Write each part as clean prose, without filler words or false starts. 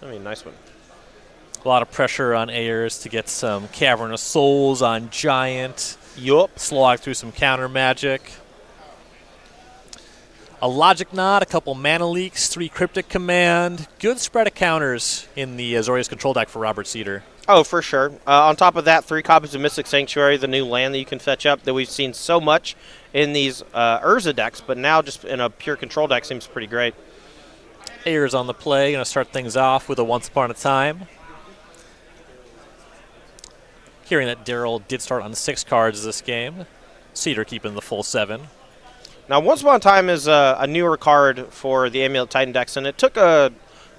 I mean, nice one. A lot of pressure on Ayers to get some Cavern of Souls on Giant. Yup. Slog through some counter magic. A Logic Knot, a couple Mana Leaks, 3 Cryptic Command. Good spread of counters in the Azorius control deck for Robert Seder. Oh, for sure. On top of that, 3 copies of Mystic Sanctuary, the new land that you can fetch up that we've seen so much in these Urza decks, but now just in a pure control deck seems pretty great. Ayers on the play, going to start things off with a Once Upon a Time. Hearing that Daryl did start on 6 cards this game. Seder keeping the full 7. Now, Once Upon a Time is a newer card for the Amulet Titan decks, and it took a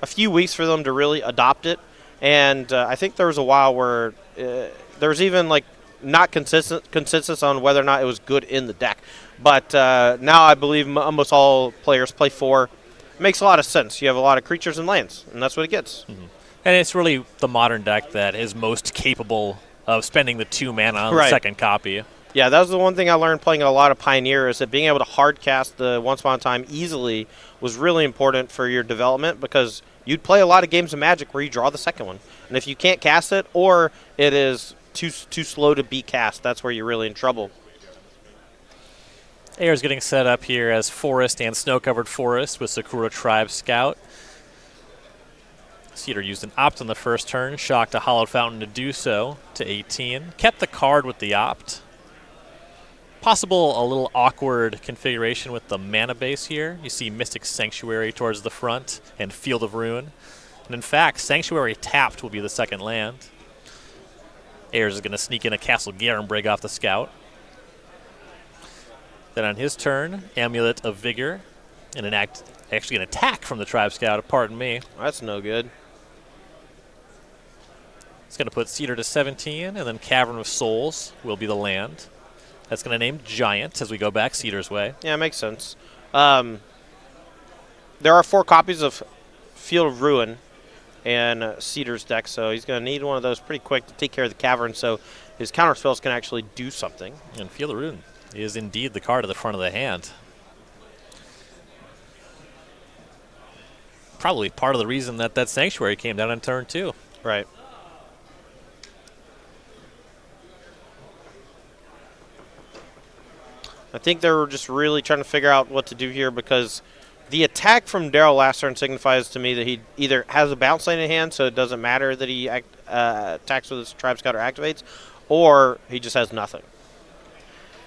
few weeks for them to really adopt it. And I think there was a while where there was even like not consensus on whether or not it was good in the deck. But now I believe almost all players play 4. It makes a lot of sense. You have a lot of creatures and lands, and that's what it gets. Mm-hmm. And it's really the modern deck that is most capable of spending the 2 mana on the second copy. Yeah, that was the one thing I learned playing a lot of Pioneer, is that being able to hard cast the Once Upon a Time easily was really important for your development, because you'd play a lot of games of Magic where you draw the second one. And if you can't cast it, or it is too slow to be cast, that's where you're really in trouble. Ayers getting set up here as Forest and Snow-Covered Forest with Sakura Tribe Scout. Seder used an Opt on the first turn, shocked a Hallowed Fountain to do so to 18. Kept the card with the Opt. Possible a little awkward configuration with the mana base here. You see Mystic Sanctuary towards the front and Field of Ruin. And in fact, Sanctuary tapped will be the second land. Ayers is going to sneak in a Castle Garenbrig off the Scout. Then on his turn, Amulet of Vigor and actually an attack from the Tribe Scout, pardon me. That's no good. It's going to put Seder to 17, and then Cavern of Souls will be the land. That's going to name Giant as we go back Seder's way. Yeah, it makes sense. There are 4 copies of Field of Ruin in Seder's deck, so he's going to need one of those pretty quick to take care of the Cavern so his counter spells can actually do something. And Field of Ruin is indeed the card at the front of the hand. Probably part of the reason that that Sanctuary came down on turn 2. Right. I think they were just really trying to figure out what to do here, because the attack from Daryl last turn signifies to me that he either has a bounce lane in hand, so it doesn't matter that he attacks with his Tribe Scout or activates, or he just has nothing.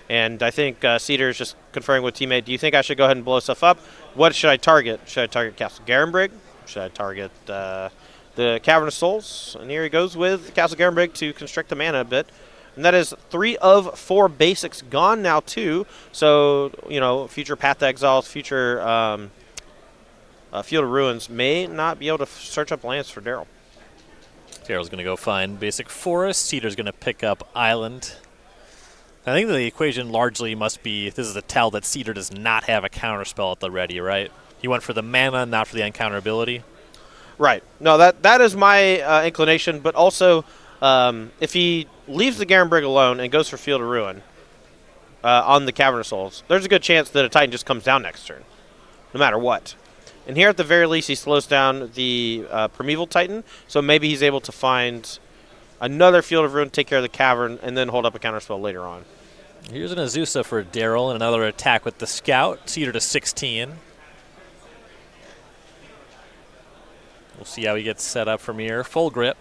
And I think Seder is just conferring with teammate, do you think I should go ahead and blow stuff up? What should I target? Should I target Castle Garenbrig? Should I target the Cavern of Souls? And here he goes with Castle Garenbrig to constrict the mana a bit. And that is 3 of 4 basics gone now, too. So, you know, future Path to Exile, future Field of Ruins may not be able to search up lands for Daryl. Daryl's going to go find basic forest. Seder's going to pick up island. I think the equation largely must be, this is a tell that Seder does not have a counterspell at the ready, right? He went for the mana, not for the uncounterability. Right. No, that is my inclination, but also if he leaves the Garenbrig alone and goes for Field of Ruin on the Cavern of Souls, there's a good chance that a Titan just comes down next turn, no matter what. And here at the very least, he slows down the Primeval Titan, so maybe he's able to find another Field of Ruin, take care of the Cavern, and then hold up a counterspell later on. Here's an Azusa for Daryl and another attack with the Scout. Seder to 16. We'll see how he gets set up from here. Full grip.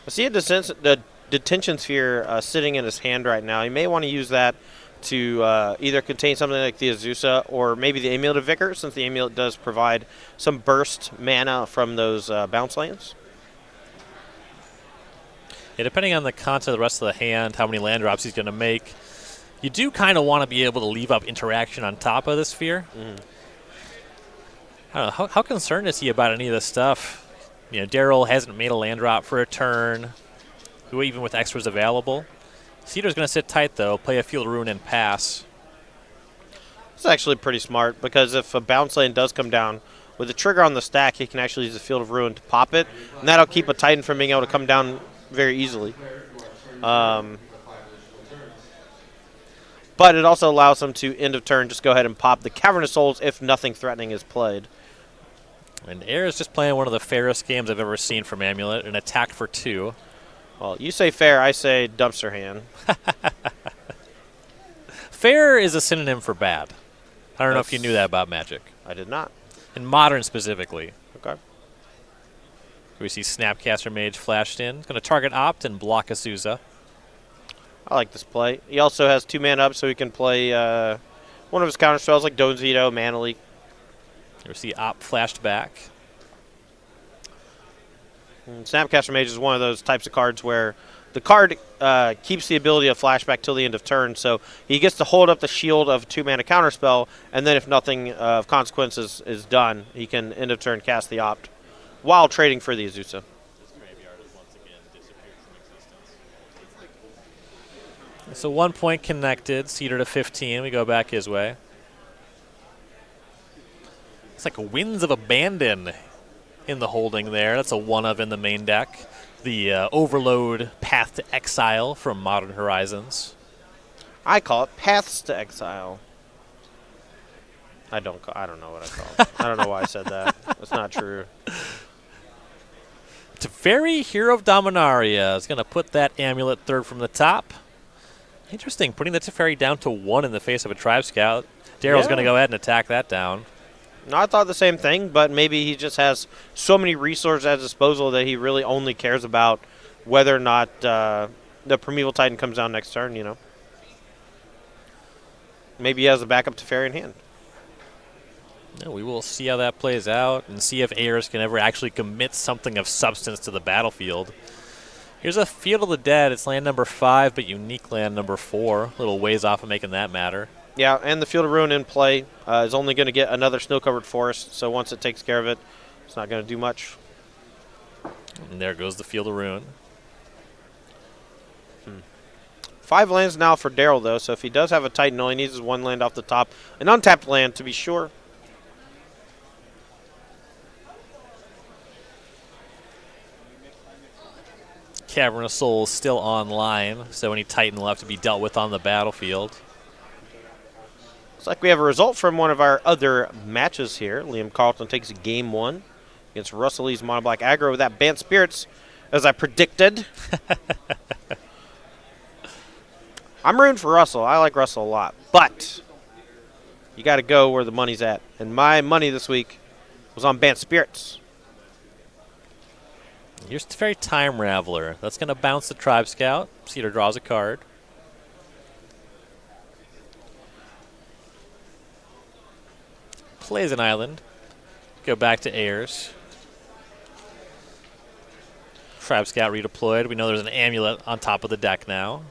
I see the Detention Sphere sitting in his hand right now. He may want to use that to either contain something like the Azusa or maybe the Amulet of Vigor, since the Amulet does provide some burst mana from those bounce lands. Yeah, depending on the content of the rest of the hand, how many land drops he's going to make, you do kind of want to be able to leave up interaction on top of the sphere. Mm-hmm. I don't know, how concerned is he about any of this stuff? You know, Daryl hasn't made a land drop for a turn, even with extras available. Seder's going to sit tight, though, play a Field of Ruin and pass. It's actually pretty smart, because if a bounce lane does come down, with a trigger on the stack, he can actually use the Field of Ruin to pop it, and that'll keep a Titan from being able to come down very easily. But it also allows him to, end of turn, just go ahead and pop the Cavern of Souls if nothing threatening is played. And Ayers just playing one of the fairest games I've ever seen from Amulet, an attack for 2. Well, you say fair, I say dumpster hand. Fair is a synonym for bad. I don't know if you knew that about Magic. I did not. In Modern specifically. Okay. We see Snapcaster Mage flashed in. Going to target Opt and block Azusa. I like this play. He also has 2 mana up, so he can play one of his counter spells like Doan Zito, Mana Leak. We see Opt flashed back. And Snapcaster Mage is one of those types of cards where the card keeps the ability of flashback till the end of turn, so he gets to hold up the shield of 2 mana counterspell, and then if nothing of consequence is done, he can end of turn cast the Opt while trading for the Azusa. So 1 point connected, Seder to 15. We go back his way. It's like Winds of Abandon in the holding there. That's a one of in the main deck. The Overload Path to Exile from Modern Horizons. I call it Paths to Exile. I don't know what I call it. I don't know why I said that. That's not true. Teferi, Hero of Dominaria is going to put that amulet third from the top. Interesting, putting the Teferi down to 1 in the face of a Tribe Scout. Daryl's going to go ahead and attack that down. No, I thought the same thing, but maybe he just has so many resources at his disposal that he really only cares about whether or not the Primeval Titan comes down next turn, you know. Maybe he has a backup Teferi in hand. Yeah, we will see how that plays out and see if Ayers can ever actually commit something of substance to the battlefield. Here's a Field of the Dead. It's land number 5, but unique land number 4. A little ways off of making that matter. Yeah, and the Field of Ruin in play is only going to get another snow-covered forest, so once it takes care of it, it's not going to do much. And there goes the Field of Ruin. 5 lands now for Daryl, though, so if he does have a Titan, all he needs is 1 land off the top. An untapped land, to be sure. Cavern of Souls still online, so any Titan will have to be dealt with on the battlefield. Looks like we have a result from one of our other matches here. Liam Carlton takes game 1 against Russell Lee's Mono Black Aggro with that Bant Spirits, as I predicted. I'm rooting for Russell. I like Russell a lot. But you got to go where the money's at. And my money this week was on Bant Spirits. Here's Teferi Time Raveler. That's going to bounce the Tribe Scout. Cedar draws a card. Plays an island. Go back to Ayers. Tribe Scout redeployed. We know there's an amulet on top of the deck now.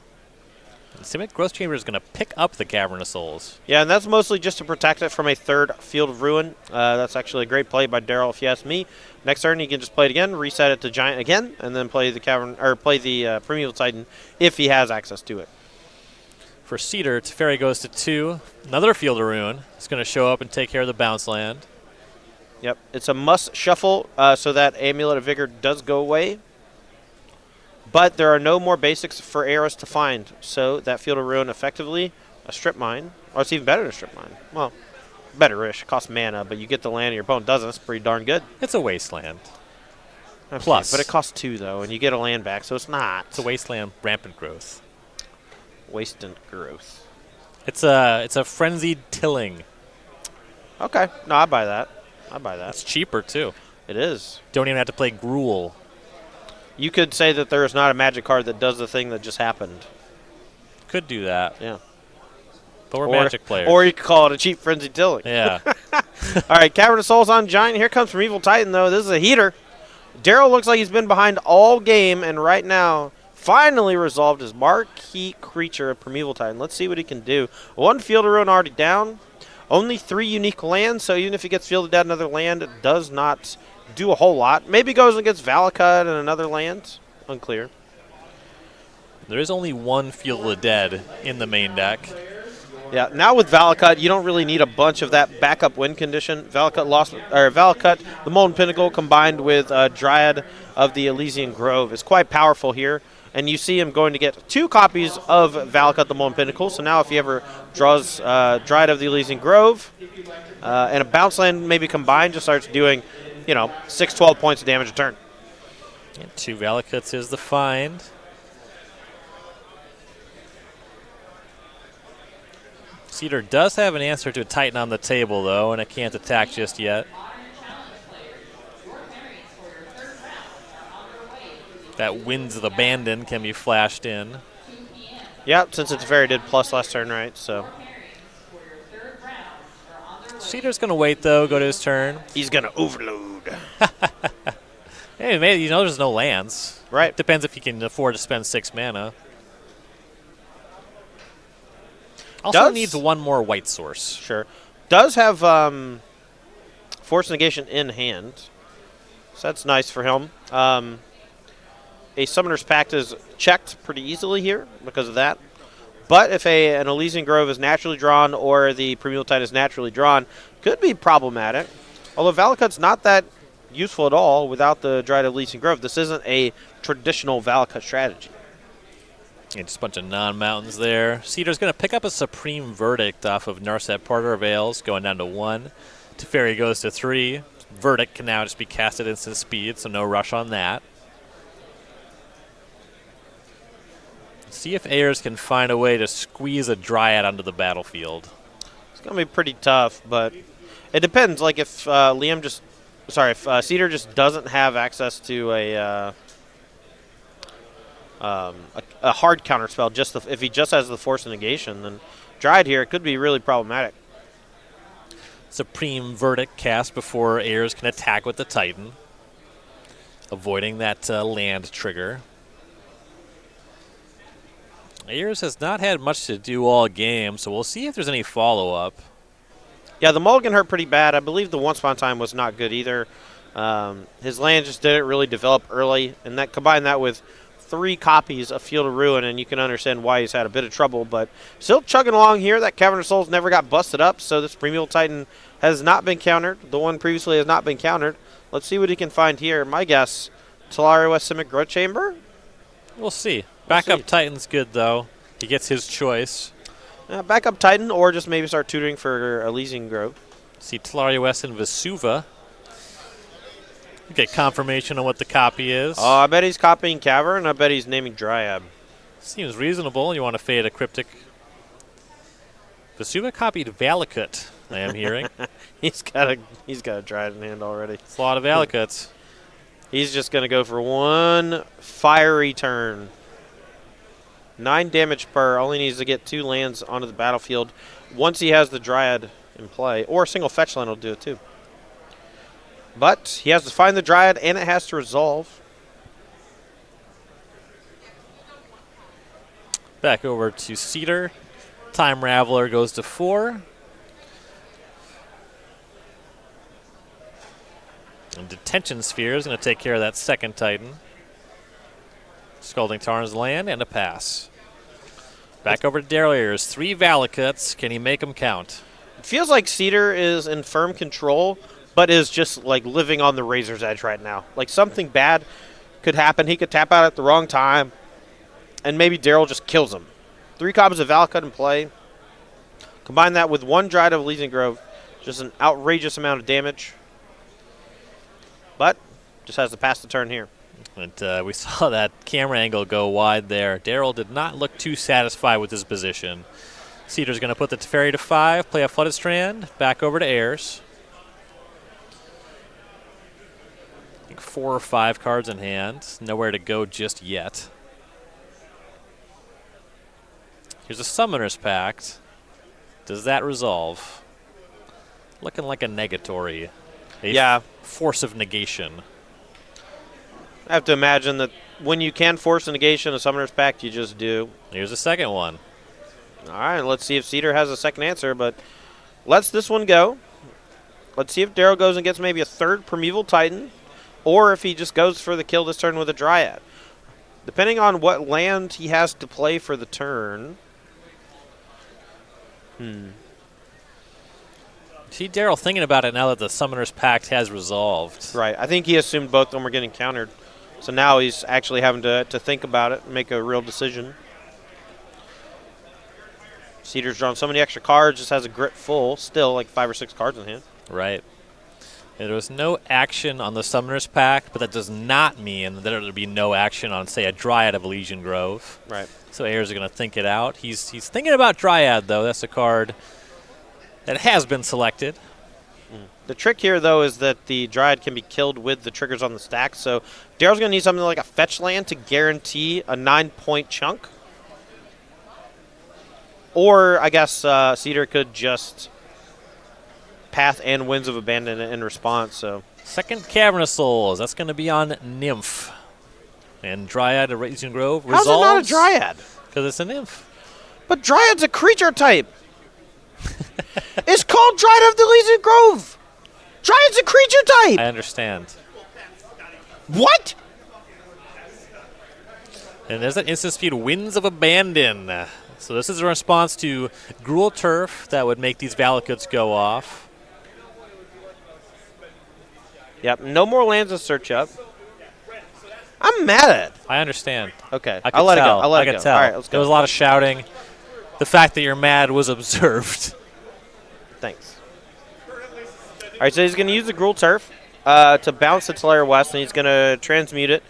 And Simic Growth Chamber is going to pick up the Cavern of Souls. Yeah, and that's mostly just to protect it from a third Field of Ruin. That's actually a great play by Daryl, if you ask me. Next turn, he can just play it again, reset it to Giant again, and then play the Cavern or play the Primeval Titan if he has access to it. For Cedar, Teferi goes to 2. Another Field of Ruin. It's going to show up and take care of the bounce land. Yep, it's a must shuffle so that Amulet of Vigor does go away. But there are no more basics for Ayers to find, so that Field of Ruin effectively a strip mine, or it's even better than a strip mine. Well, better-ish. Costs mana, but you get the land and your opponent doesn't. It's pretty darn good. It's a wasteland. Okay, Plus. but it costs 2, though, and you get a land back, so it's not. It's a wasteland rampant growth. Wasted growth. It's a frenzied tilling. Okay. No, I buy that. I buy that. It's cheaper, too. It is. Don't even have to play Gruul. You could say that there is not a Magic card that does the thing that just happened. Could do that. Yeah. But we're Magic players. Or you could call it a cheap frenzied tilling. Yeah. All right, Cavern of Souls on Giant. Here comes from Evil Titan, though. This is a heater. Daryl looks like he's been behind all game, and right now finally resolved his marquee creature of Primeval Titan. Let's see what he can do. 1 Field of Ruin already down. Only 3 unique lands, so even if he gets fielded down another land, it does not do a whole lot. Maybe goes and gets Valakut and another land. Unclear. There is only 1 Field of the Dead in the main deck. Yeah, now with Valakut, you don't really need a bunch of that backup win condition. Valakut, the Molten Pinnacle, combined with Dryad of the Elysian Grove is quite powerful here. And you see him going to get 2 copies of Valakut, the Molten Pinnacle. So now if he ever draws Dryad of the Elysian Grove and a bounce land maybe combined, just starts doing 6, 12 points of damage a turn. And 2 Valakuts is the find. Seder does have an answer to a Titan on the table, though, and it can't attack just yet. That Winds of Abandon can be flashed in. Yep, since it's Teferi did plus last turn, right? So Seder's going to wait, though, go to his turn. he's going to overload. Hey, maybe, there's no lands. Right. Depends if he can afford to spend 6 mana. Also needs 1 more white source. Sure. Does have Force Negation in hand. So that's nice for him. A Summoner's Pact is checked pretty easily here because of that. But if an Elysian Grove is naturally drawn or the Primeval Titan is naturally drawn, could be problematic. Although Valakut's not that useful at all without the Dryad of Elysian Grove. This isn't a traditional Valakut strategy. Yeah, just a bunch of non-mountains there. Seder's going to pick up a Supreme Verdict off of Narset Parter of Ales, going down to 1. Teferi goes to 3. Verdict can now just be cast at instant speed, so no rush on that. See if Ayers can find a way to squeeze a Dryad onto the battlefield. It's going to be pretty tough, but it depends. Like if Seder just doesn't have access to a hard counter spell, if he just has the Force of Negation, then Dryad here, it could be really problematic. Supreme Verdict cast before Ayers can attack with the Titan, avoiding that land trigger. Ayers has not had much to do all game, so we'll see if there's any follow-up. Yeah, the mulligan hurt pretty bad. I believe the one-spawn time was not good either. His land just didn't really develop early, and that combine that with 3 copies of Field of Ruin, and you can understand why he's had a bit of trouble, but still chugging along here. That Cavern of Souls never got busted up, so this Primeval Titan has not been countered. The one previously has not been countered. Let's see what he can find here. My guess, Talaria West Simic Growth Chamber? We'll see. Backup Titan's good, though. He gets his choice. Backup Titan, or just maybe start tutoring for Elysian Grove. See Talaria West and Vesuva. Get confirmation on what the copy is. Oh, I bet he's copying Cavern. I bet he's naming Dryad. Seems reasonable. You want to fade a Cryptic. Vesuva copied Valakut, I am hearing. He's got a Dryad in hand already. It's a lot of Valakuts. He's just going to go for 1 fiery turn. 9 damage per. Only needs to get 2 lands onto the battlefield once he has the Dryad in play. Or a single fetch land will do it too. But he has to find the Dryad, and it has to resolve. Back over to Seder. Time Raveler goes to 4. And Detention Sphere is going to take care of that second Titan. Scalding Tarn's land and a pass. Back over to Daryl Ayers. 3 Valakuts. Can he make them count? It feels like Seder is in firm control, but is just like living on the razor's edge right now. Like something bad could happen. He could tap out at the wrong time, and maybe Daryl just kills him. 3 copies of Valakut in play. Combine that with 1 Dryad of Elysian Grove. Just an outrageous amount of damage. But just has to pass the turn here. And we saw that camera angle go wide there. Daryl did not look too satisfied with his position. Seder's going to put the Teferi to 5, play a Flooded Strand, back over to Ayers. I think 4 or 5 cards in hand. Nowhere to go just yet. Here's a Summoner's Pact. Does that resolve? Looking like a negatory. Yeah. Force of negation. I have to imagine that when you can force a negation of Summoner's Pact, you just do. Here's a second one. All right, let's see if Seder has a second answer, but let's this one go. Let's see if Daryl goes and gets maybe a 3rd Primeval Titan, or if he just goes for the kill this turn with a Dryad. Depending on what land he has to play for the turn. See Daryl thinking about it now that the Summoner's Pact has resolved. Right, I think he assumed both of them were getting countered. So now he's actually having to think about it and make a real decision. Seder's drawn so many extra cards, just has a grip full, still like 5 or 6 cards in hand. Right. There was no action on the Summoner's Pact, but that does not mean that there would be no action on, say, a Dryad of Elysian Grove. Right. So Ayers are going to think it out. He's thinking about Dryad, though. That's a card that has been selected. The trick here, though, is that the Dryad can be killed with the triggers on the stack. So Daryl's going to need something like a fetch land to guarantee a 9-point chunk. Or, I guess, Seder could just Path and Winds of Abandon in response. So Second Cavern of Souls. That's going to be on Nymph. And Dryad of Elysian Grove how's resolves. it not a Dryad? Because it's a Nymph. But Dryad's a creature type. It's called Dryad of the Elysian Grove. Dryad's a creature type. I understand. What? And there's that instant speed Winds of Abandon. So this is a response to Gruul Turf that would make these Valakuts go off. Yep, no more lands to search up. I'm mad at it. I understand. Okay, I I'll let it go. tell. I'll let I it could go. tell. All right, let's There was a go. lot of shouting. The fact that you're mad was observed. Thanks. All right, so he's going to use the Gruul Turf to bounce the Slayer West, and he's going to transmute it.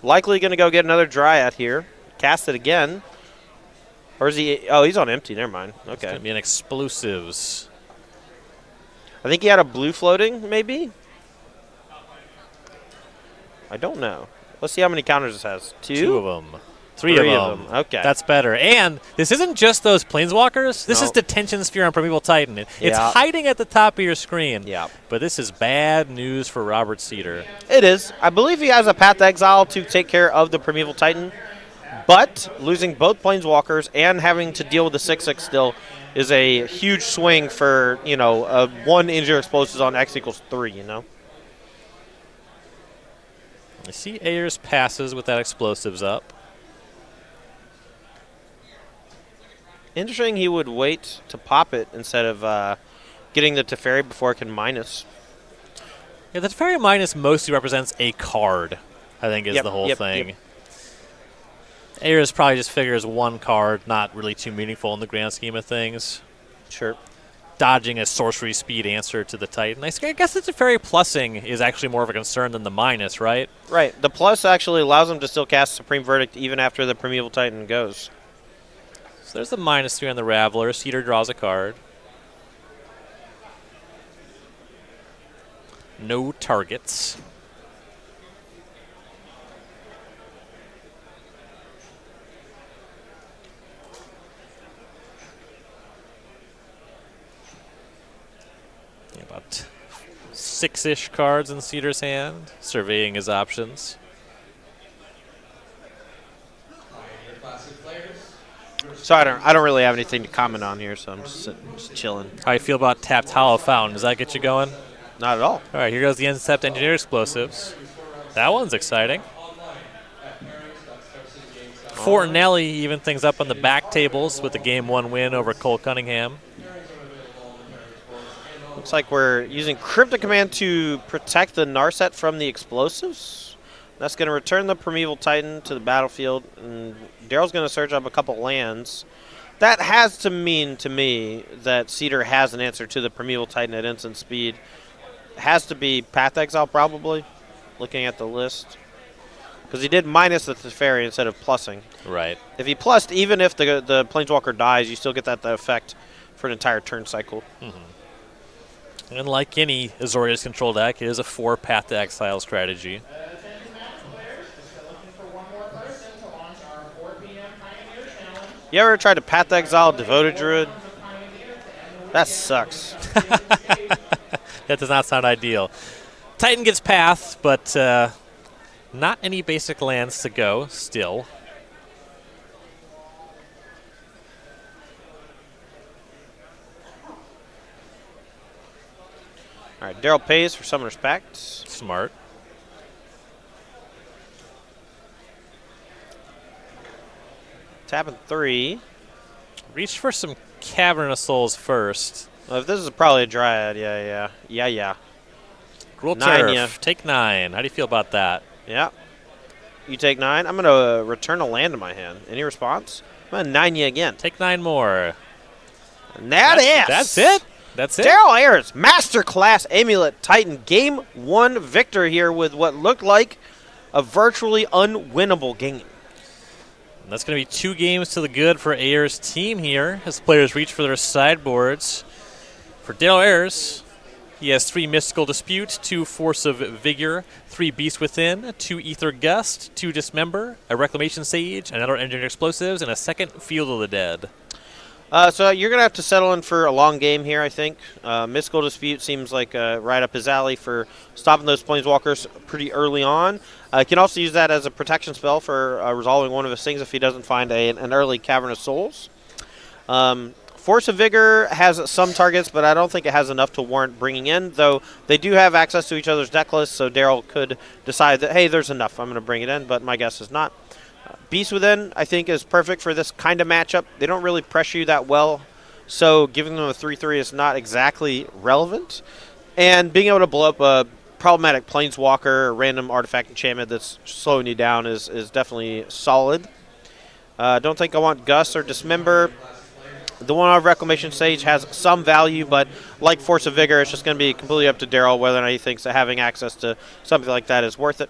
Likely going to go get another Dryad here. Cast it again. Or is he? Oh, he's on empty. Never mind. It's going Okay. to be an Explosives. I think he had a blue floating, maybe? I don't know. Let's see how many counters this has. Two of them. Three of them. Okay. That's better. And this isn't just those Planeswalkers. This No. is Detention Sphere on Primeval Titan. It's Yeah. hiding at the top of your screen. Yeah. But this is bad news for Robert Seder. It is. I believe he has a Path to Exile to take care of the Primeval Titan. But losing both Planeswalkers and having to deal with the 6/6 still is a huge swing for, one injured explosives on X equals 3, I see Ayers passes with that Explosives up. Interesting he would wait to pop it instead of getting the Teferi before it can minus. Yeah, the Teferi Minus mostly represents a card, I think, is Yep, the whole yep, thing. yep. Ayers probably just figures one card, not really too meaningful in the grand scheme of things. Sure. Dodging a sorcery speed answer to the Titan. I guess the Teferi plussing is actually more of a concern than the minus, right? Right. The plus actually allows him to still cast Supreme Verdict even after the Primeval Titan goes. So there's the -3 on the Raveler. Seder draws a card. No targets. Yeah, about 6-ish cards in Seder's hand, surveying his options. So I don't really have anything to comment on here, so I'm just sitting, just chilling. How you feel about Tapped Hollow Fountain? Does that get you going? Not at all. All right, here goes the Intercept Engineer Explosives. That one's exciting. Fortanely even things up on the back tables with the Game 1 win over Cole Cunningham. Looks like we're using Cryptic Command to protect the Narset from the explosives. That's going to return the Primeval Titan to the battlefield, and Daryl's going to search up a couple lands. That has to mean to me that Seder has an answer to the Primeval Titan at instant speed. Has to be Path Exile, probably, looking at the list. Because he did minus the Teferi instead of plussing. Right. If he plussed, even if the Planeswalker dies, you still get that effect for an entire turn cycle. And like any Azorius control deck, it is a 4 Path to Exile strategy. You ever tried to Path Exile Devoted Druid? That sucks. That does not sound ideal. Titan gets Path, but not any basic lands to go still. All right, Daryl pays for some respect. Smart. Tapping 3. Reach for some Cavern of Souls first. Well, if this is probably a Dryad, yeah. Gruul 9, Turf, yeah. take 9. How do you feel about that? Yeah. You take 9. I'm going to return a land to my hand. Any response? I'm going to 9 you again. Take 9 more. And that's That's it? That's it. Daryl Ayers, Masterclass Amulet Titan, Game 1 victor here with what looked like a virtually unwinnable game. And that's going to be 2 games to the good for Ayers' team here as players reach for their sideboards. For Daryl Ayers, he has 3 Mystical Dispute, 2 Force of Vigor, 3 Beast Within, 2 Ether Gust, 2 Dismember, a Reclamation Sage, another Engineered Explosives, and a second Field of the Dead. So you're going to have to settle in for a long game here, I think. Mystical Dispute seems like right up his alley for stopping those Planeswalkers pretty early on. He can also use that as a protection spell for resolving one of his things if he doesn't find an early Cavern of Souls. Force of Vigor has some targets, but I don't think it has enough to warrant bringing in, though they do have access to each other's deck lists, so Daryl could decide that, hey, there's enough, I'm going to bring it in, but my guess is not. Beast Within, I think, is perfect for this kind of matchup. They don't really pressure you that well, so giving them a 3/3 is not exactly relevant. And being able to blow up a problematic Planeswalker or random artifact enchantment that's slowing you down is definitely solid. Don't think I want Gust or Dismember. The one on Reclamation Sage has some value, but like Force of Vigor, it's just going to be completely up to Daryl whether or not he thinks that having access to something like that is worth it.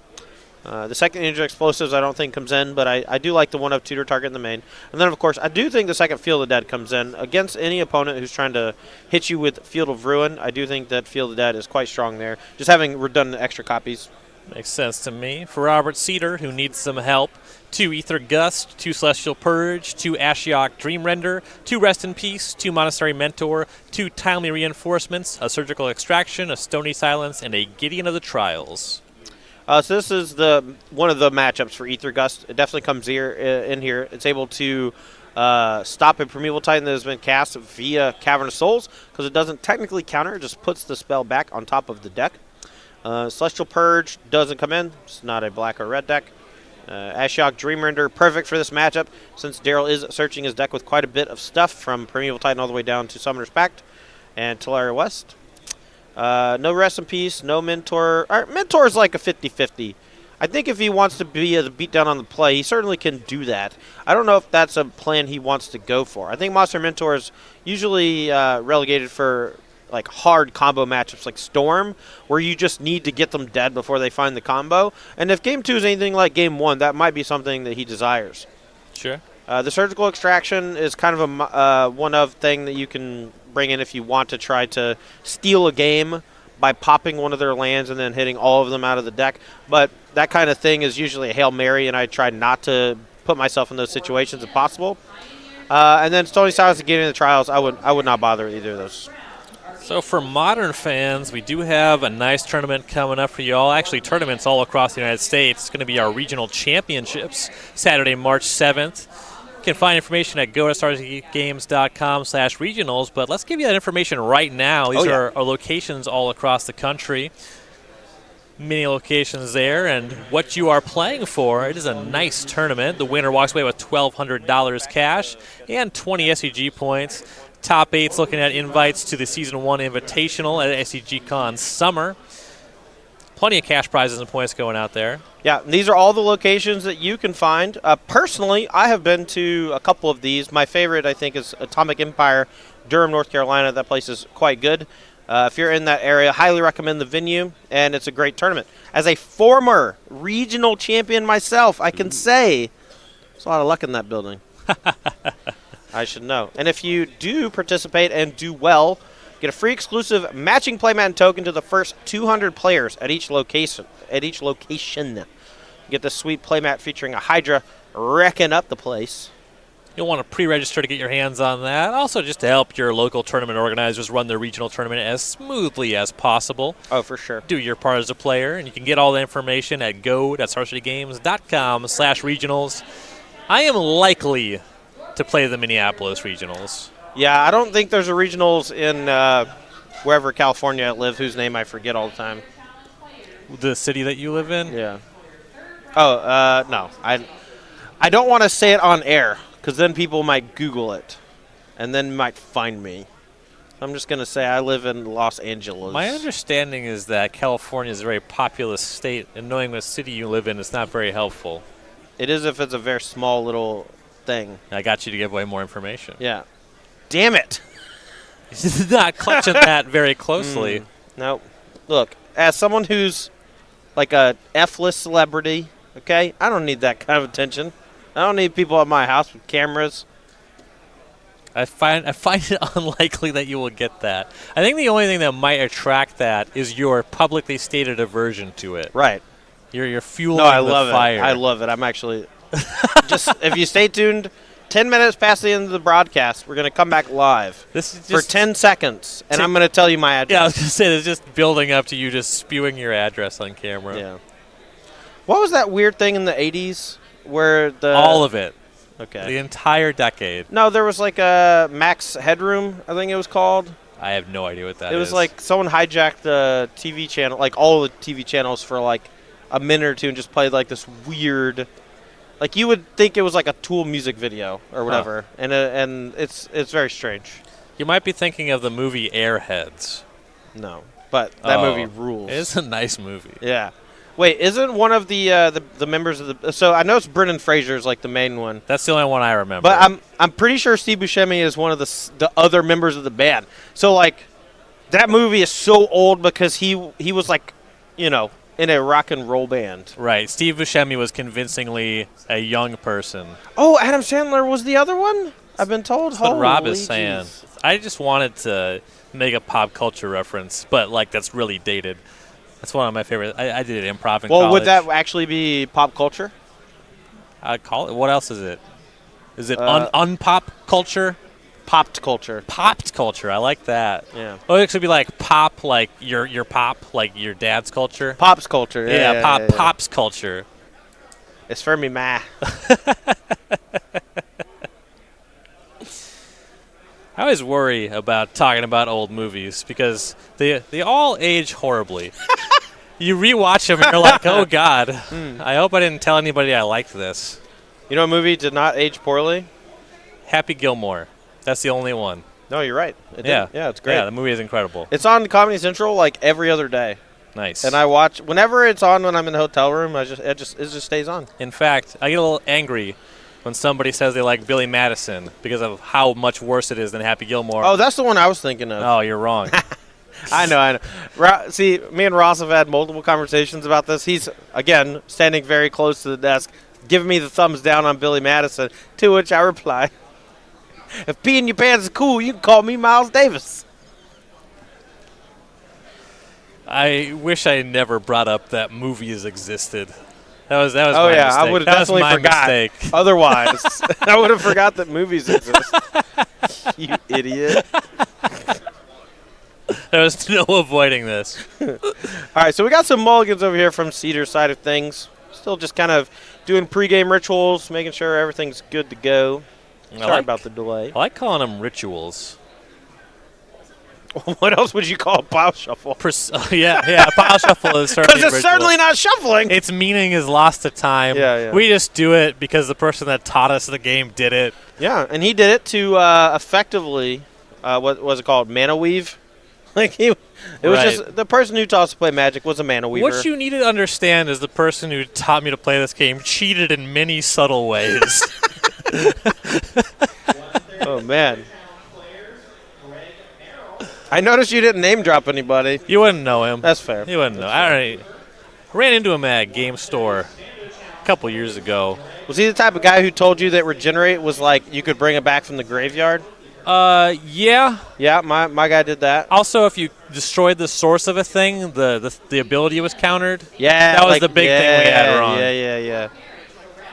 The second Engineered Explosives I don't think comes in, but I do like the one-up tutor target in the main. And then, of course, I do think the second Field of the Dead comes in. Against any opponent who's trying to hit you with Field of Ruin, I do think that Field of the Dead is quite strong there. Just having redundant extra copies. Makes sense to me. For Robert Seder, who needs some help, 2 Ether Gust, 2 Celestial Purge, 2 Ashiok Dream Render, 2 Rest in Peace, 2 Monastery Mentor, 2 Timely Reinforcements, a Surgical Extraction, a Stony Silence, and a Gideon of the Trials. So this is one of the matchups for Ether Gust. It definitely comes here in here. It's able to stop a Primeval Titan that has been cast via Cavern of Souls because it doesn't technically counter. It just puts the spell back on top of the deck. Celestial Purge doesn't come in. It's not a black or red deck. Ashiok Dream Render, perfect for this matchup since Daryl is searching his deck with quite a bit of stuff from Primeval Titan all the way down to Summoner's Pact and Teleria West. No Rest in Peace, no Mentor. Mentor is like a 50-50. I think if he wants to be a beatdown on the play, he certainly can do that. I don't know if that's a plan he wants to go for. I think Monster Mentor is usually relegated for like hard combo matchups like Storm, where you just need to get them dead before they find the combo. And if Game 2 is anything like Game 1, that might be something that he desires. Sure. The Surgical Extraction is kind of a one-of thing that you can bring in if you want to try to steal a game by popping one of their lands and then hitting all of them out of the deck. But that kind of thing is usually a Hail Mary, and I try not to put myself in those situations if possible. And then Stony Silence and Gideon of the Trials, I would not bother with either of those. So for Modern fans, we do have a nice tournament coming up for you all. Actually, tournaments all across the United States. It's going to be our regional championships, Saturday, March 7th. You can find information at go.starsgames.com/regionals, but let's give you that information right now. These are our locations all across the country. Many locations there, and what you are playing for. It is a nice tournament. The winner walks away with $1,200 cash and 20 SCG points. Top 8's looking at invites to the Season 1 Invitational at SCGCon Summer. Plenty of cash prizes and points going out there. Yeah, these are all the locations that you can find. Personally, I have been to a couple of these. My favorite, I think, is Atomic Empire, Durham, North Carolina. That place is quite good. If you're in that area, highly recommend the venue, and it's a great tournament. As a former regional champion myself, I can say there's a lot of luck in that building. I should know. And if you do participate and do well, get a free exclusive matching playmat and token to the first 200 players at each location. You get this sweet playmat featuring a Hydra wrecking up the place. You'll want to pre-register to get your hands on that. Also, just to help your local tournament organizers run their regional tournament as smoothly as possible. Oh, for sure. Do your part as a player, and you can get all the information at go.starcitygames.com/regionals. I am likely to play the Minneapolis regionals. Yeah, I don't think there's a regionals in wherever California I live, whose name I forget all the time. The city that you live in? Yeah. Oh, no. I don't want to say it on air, because then people might Google it, and then might find me. I'm just going to say I live in Los Angeles. My understanding is that California is a very populous state, and knowing what city you live in is not very helpful. It is if it's a very small little thing. I got you to give away more information. Yeah. Damn it. He's not clutching that very closely. No. Look, as someone who's like a F-list celebrity, okay, I don't need that kind of attention. I don't need people at my house with cameras. I find it unlikely that you will get that. I think the only thing that might attract that is your publicly stated aversion to it. Right. You're fueling I the love fire. it. I love it. I'm actually just if you stay tuned, 10 minutes past the end of the broadcast, we're going to come back live This is for just 10 seconds, and I'm going to tell you my address. Yeah, I was going to say, it's just building up to you just spewing your address on camera. Yeah. What was that weird thing in the 80s where the... All of it. Okay. The entire decade. No, there was like a Max Headroom, I think it was called. I have no idea what that is. It was like someone hijacked the TV channel, like all the TV channels for like a minute or two and just played like this weird... Like you would think it was like a Tool music video or whatever, and it's very strange. You might be thinking of the movie Airheads. No, but that movie rules. It's a nice movie. Yeah. Wait, isn't one of the members of the? So I know it's Brendan Fraser's like the main one. That's the only one I remember. But I'm pretty sure Steve Buscemi is one of the other members of the band. So like, that movie is so old because he was like, you know, in a rock and roll band. Right. Steve Buscemi was convincingly a young person. Oh, Adam Sandler was the other one? I've been told. That's what Rob is Holy saying. jeez. I just wanted to make a pop culture reference, but like that's really dated. That's one of my favorite. I did improv in college. Well, would that actually be pop culture? I'd call it. What else is it? Is it unpop culture? Popped culture. Popped culture. I like that. Yeah. Oh, it should be like pop, like your pop, like your dad's culture. Pops culture. Yeah, pop yeah. pops culture. It's for me, ma. I always worry about talking about old movies because they all age horribly. You rewatch them and you're like, oh God, I hope I didn't tell anybody I liked this. You know what movie did not age poorly? Happy Gilmore. That's the only one. No, you're right. It Yeah. did. Yeah, it's great. Yeah, the movie is incredible. It's on Comedy Central like every other day. Nice. And I watch whenever it's on when I'm in the hotel room. It just stays on. In fact, I get a little angry when somebody says they like Billy Madison because of how much worse it is than Happy Gilmore. Oh, that's the one I was thinking of. Oh, you're wrong. I know. See, me and Ross have had multiple conversations about this. He's, again, standing very close to the desk, giving me the thumbs down on Billy Madison, to which I reply, if peeing your pants is cool, you can call me Miles Davis. I wish I never brought up that movies existed. That was Oh, my yeah, mistake. I would have That was definitely my forgot. mistake. Otherwise, I would have forgot that movies exist. You idiot. There was no avoiding this. All right, so we got some mulligans over here from Cedar's side of things. Still just kind of doing pregame rituals, making sure everything's good to go. Sorry about the delay. I like calling them rituals. What else would you call a pile shuffle? Yeah, pile shuffle is certainly Because it's certainly not shuffling. Its meaning is lost to time. Yeah. We just do it because the person that taught us the game did it. Yeah, and he did it to effectively, what was it called, mana weave? Like it was just the person who taught us to play Magic was a mana weaver. What you need to understand is the person who taught me to play this game cheated in many subtle ways. Oh man. I noticed you didn't name drop anybody. You wouldn't know him. That's fair. You wouldn't know. I ran into him at a game store a couple years ago. Was he the type of guy who told you that regenerate was like you could bring it back from the graveyard? Yeah. Yeah, my guy did that. Also, if you destroyed the source of a thing, the ability was countered. Yeah, that was the big thing we had wrong. Yeah.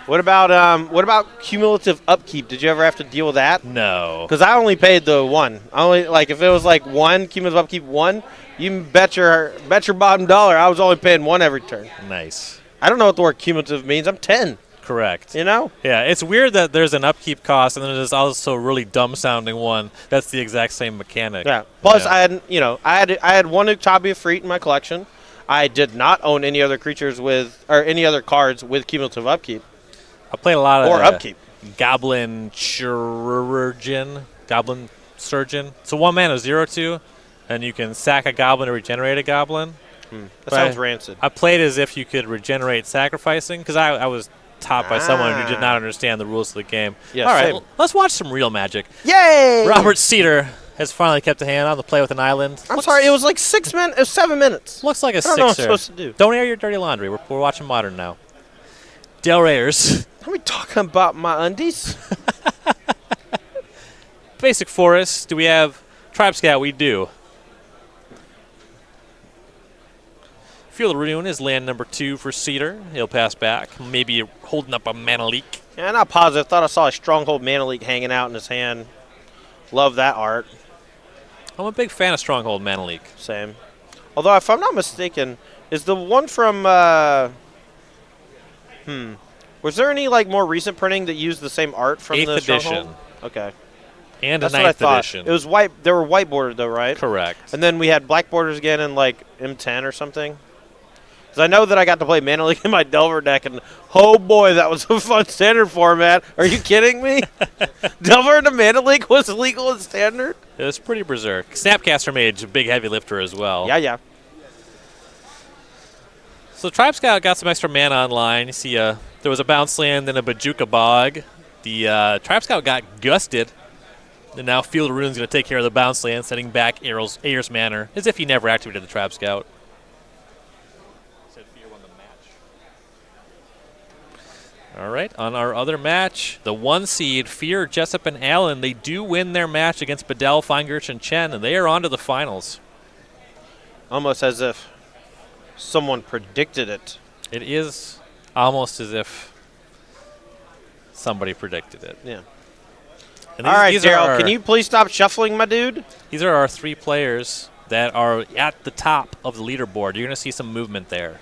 What about cumulative upkeep? Did you ever have to deal with that? No. Because I only paid the one. If it was like one cumulative upkeep one, you can bet your bottom dollar I was only paying one every turn. Nice. I don't know what the word cumulative means. I'm 10. Correct. You know? Yeah, it's weird that there's an upkeep cost and then there's also a really dumb sounding one that's the exact same mechanic. Yeah. Plus, I had one Uktabi Freet in my collection. I did not own any other creatures any other cards with cumulative upkeep. I played a lot of upkeep. Goblin Surgeon. So 1 mana 0/2, and you can sack a goblin to regenerate a goblin. That sounds rancid. I played as if you could regenerate sacrificing because I was taught by someone who did not understand the rules of the game. Yeah, all right, same. let's watch some real Magic. Yay! Robert Seder has finally kept a hand on the play with an island. I'm sorry, it was like 6 minutes. It was 7 minutes. Looks like a I don't know what I'm sixer. supposed to do. Don't air your dirty laundry. We're watching Modern now. Dale Ayers. Are we talking about my undies? Basic Forest. Do we have Tribe Scout? We do. Field of Ruin is land number 2 for Seder. He'll pass back. Maybe holding up a Mana Leak. Yeah, not positive. Thought I saw a Stronghold Mana Leak hanging out in his hand. Love that art. I'm a big fan of Stronghold Mana Leak. Same. Although, if I'm not mistaken, is the one from was there any like more recent printing that used the same art from 8th the edition. Stronghold? Okay. And That's a what I 9th thought. edition. It was white. They were white bordered though, right? Correct. And then we had black borders again in like M10 or something. Because I know that I got to play Mana Leak in my Delver deck, and oh boy, that was a fun standard format. Are you kidding me? Delver into Mana Leak was legal in standard? It was pretty berserk. Snapcaster Mage, a big heavy lifter as well. Yeah, yeah. So Tribe Scout got some extra mana online. You see there was a Bounce Land and a Bajuka Bog. The Tribe Scout got gusted. And now Field of Rune's going to take care of the Bounce Land, sending back Ayers Manor, as if he never activated the Tribe Scout. All right, on our other match, the 1 seed, Fear, Jessup, and Allen, they do win their match against Bedell, Feingerch, and Chen, and they are on to the finals. Almost as if someone predicted it. It is almost as if somebody predicted it. Yeah. And All right, Daryl, can you please stop shuffling, my dude? These are our 3 players that are at the top of the leaderboard. You're going to see some movement there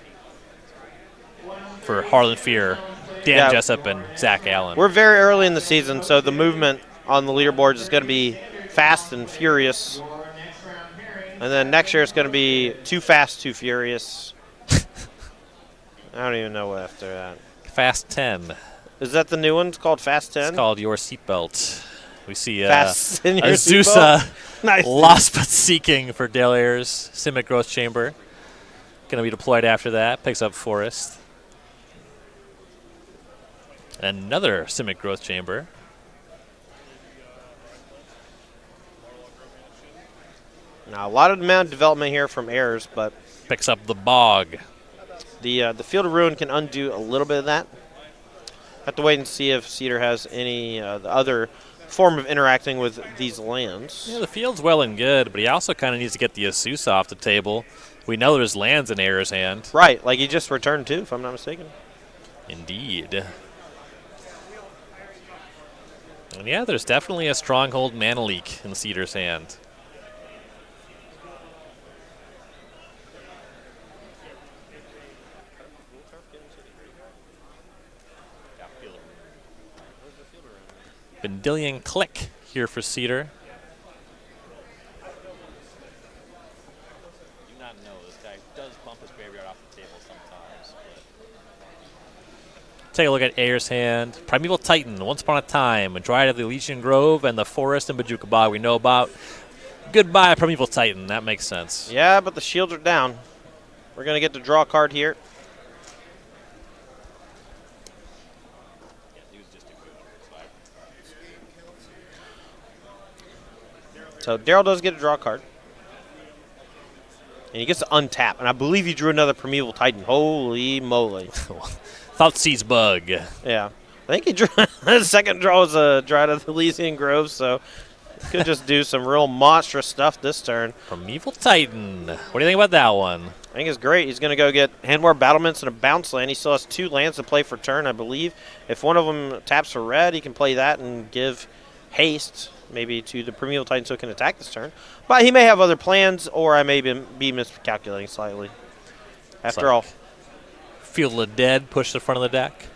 for Harlan Fear, Dan Jessup, and Zach Allen. We're very early in the season, so the movement on the leaderboards is going to be fast and furious. And then next year it's going to be too fast, too furious. I don't even know what after that. Fast 10. Is that the new one? It's called Fast 10? It's called Your Seatbelt. We see Fast in your Azusa, nice. Lost But Seeking for Dale Ayers, Simic Growth Chamber. Going to be deployed after that. Picks up Forest. Another Simic Growth Chamber. Now, a lot of amount of development here from Ayers, but Picks up the Bog. the Field of Ruin can undo a little bit of that. Have to wait and see if Seder has any the other form of interacting with these lands. Yeah, the field's well and good, but he also kind of needs to get the Azusa off the table. We know there's lands in Ayers' hand. Right, like he just returned 2, if I'm not mistaken. Indeed. And yeah, there's definitely a Stronghold Mana Leak in Cedar's hand. Vendilion Click here for Cedar. Do not know. This guy does bump his graveyard off the table sometimes. Take a look at Ayers' hand. Primeval Titan, Once Upon a Time, a Dryad of the Elysian Grove, and the Forest and Bajuka Bog we know about. Goodbye, Primeval Titan. That makes sense. Yeah, but the shields are down. We're going to get to draw a card here. So Daryl does get to draw a card. And he gets to untap. And I believe he drew another Primeval Titan. Holy moly. Thoughtseize Bug. Yeah. I think he drew the second draw was a Dryad of the Elysian Grove, so could just do some real monstrous stuff this turn. Primeval Titan. What do you think about that one? I think it's great. He's going to go get Handwar Battlements and a Bounce Land. He still has 2 lands to play for turn, I believe. If one of them taps for red, he can play that and give haste maybe to the Primeval Titan so it can attack this turn. But he may have other plans, or I may be miscalculating slightly. After all. Field of the Dead, push to the front of the deck.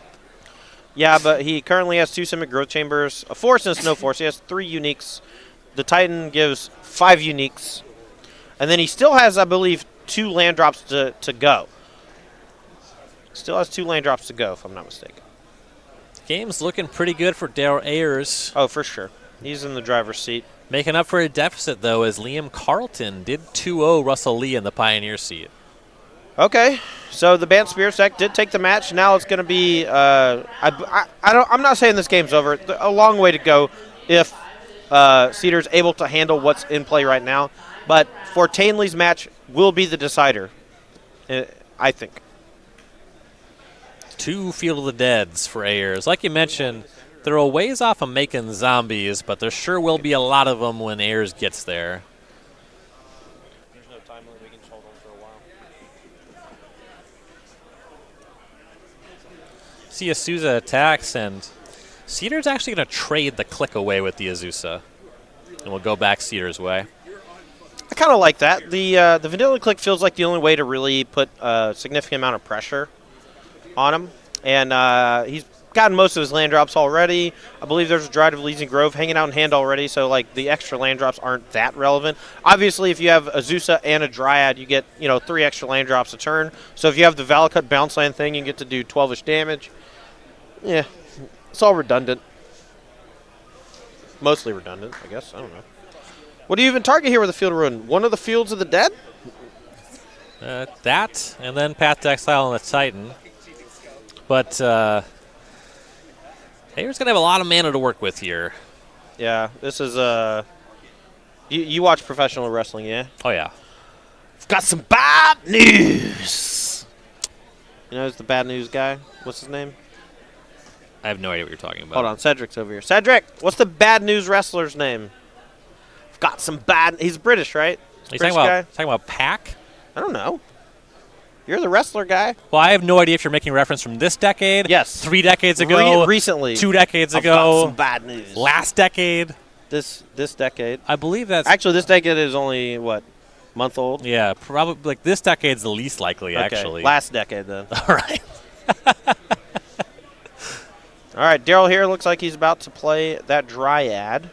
Yeah, but he currently has 2 Simic Growth Chambers, a Force and a Snow Force. He has 3 uniques. The Titan gives 5 uniques. And then he still has, I believe, 2 land drops to go. Still has 2 land drops to go, if I'm not mistaken. Game's looking pretty good for Daryl Ayers. Oh, for sure. He's in the driver's seat. Making up for a deficit, though, as Liam Carlton did 2-0 Russell Lee in the Pioneer seat. Okay, so the Bant Spirits deck did take the match. Now it's going to be. I'm not saying this game's over. A long way to go. If Seder's able to handle what's in play right now. But Fortanely's match will be the decider, I think. 2 Field of the Deads for Ayers. Like you mentioned, they're a ways off of making zombies, but there sure will be a lot of them when Ayers gets there. There's no time limit. We can just hold on for a while. See Azusa attacks, and Seder's actually going to trade the click away with the Azusa. And we'll go back Seder's way. I kind of like that. The vanilla click feels like the only way to really put a significant amount of pressure on him. And he's gotten most of his land drops already. I believe there's a Dryad of Elysian Grove hanging out in hand already, so like the extra land drops aren't that relevant. Obviously, if you have Azusa and a Dryad, you get 3 extra land drops a turn. So if you have the Valakut bounce land thing, you get to do 12-ish damage. Yeah, it's all redundant. Mostly redundant, I guess. I don't know. What do you even target here with the Field of Ruin? One of the Fields of the Dead? That, and then Path to Exile on the Titan. But Ayers going to have a lot of mana to work with here. Yeah, this is you watch professional wrestling, yeah? Oh, yeah. I've got some bad news. You know who's the bad news guy? What's his name? I have no idea what you're talking about. Hold on, Cedric's over here. Cedric, what's the bad news wrestler's name? I've got some bad. He's British, right? Are you talking about Pac? I don't know. You're the wrestler guy. Well, I have no idea if you're making reference from this decade. Yes. 3 decades ago. Recently. 2 decades I've ago. got some bad news. Last decade. This decade. I believe that's Actually, this decade is only what, month old? yeah, probably like this decade's the least likely. Okay. Actually. Last decade then. All right. All right, Daryl here looks like he's about to play that Dryad,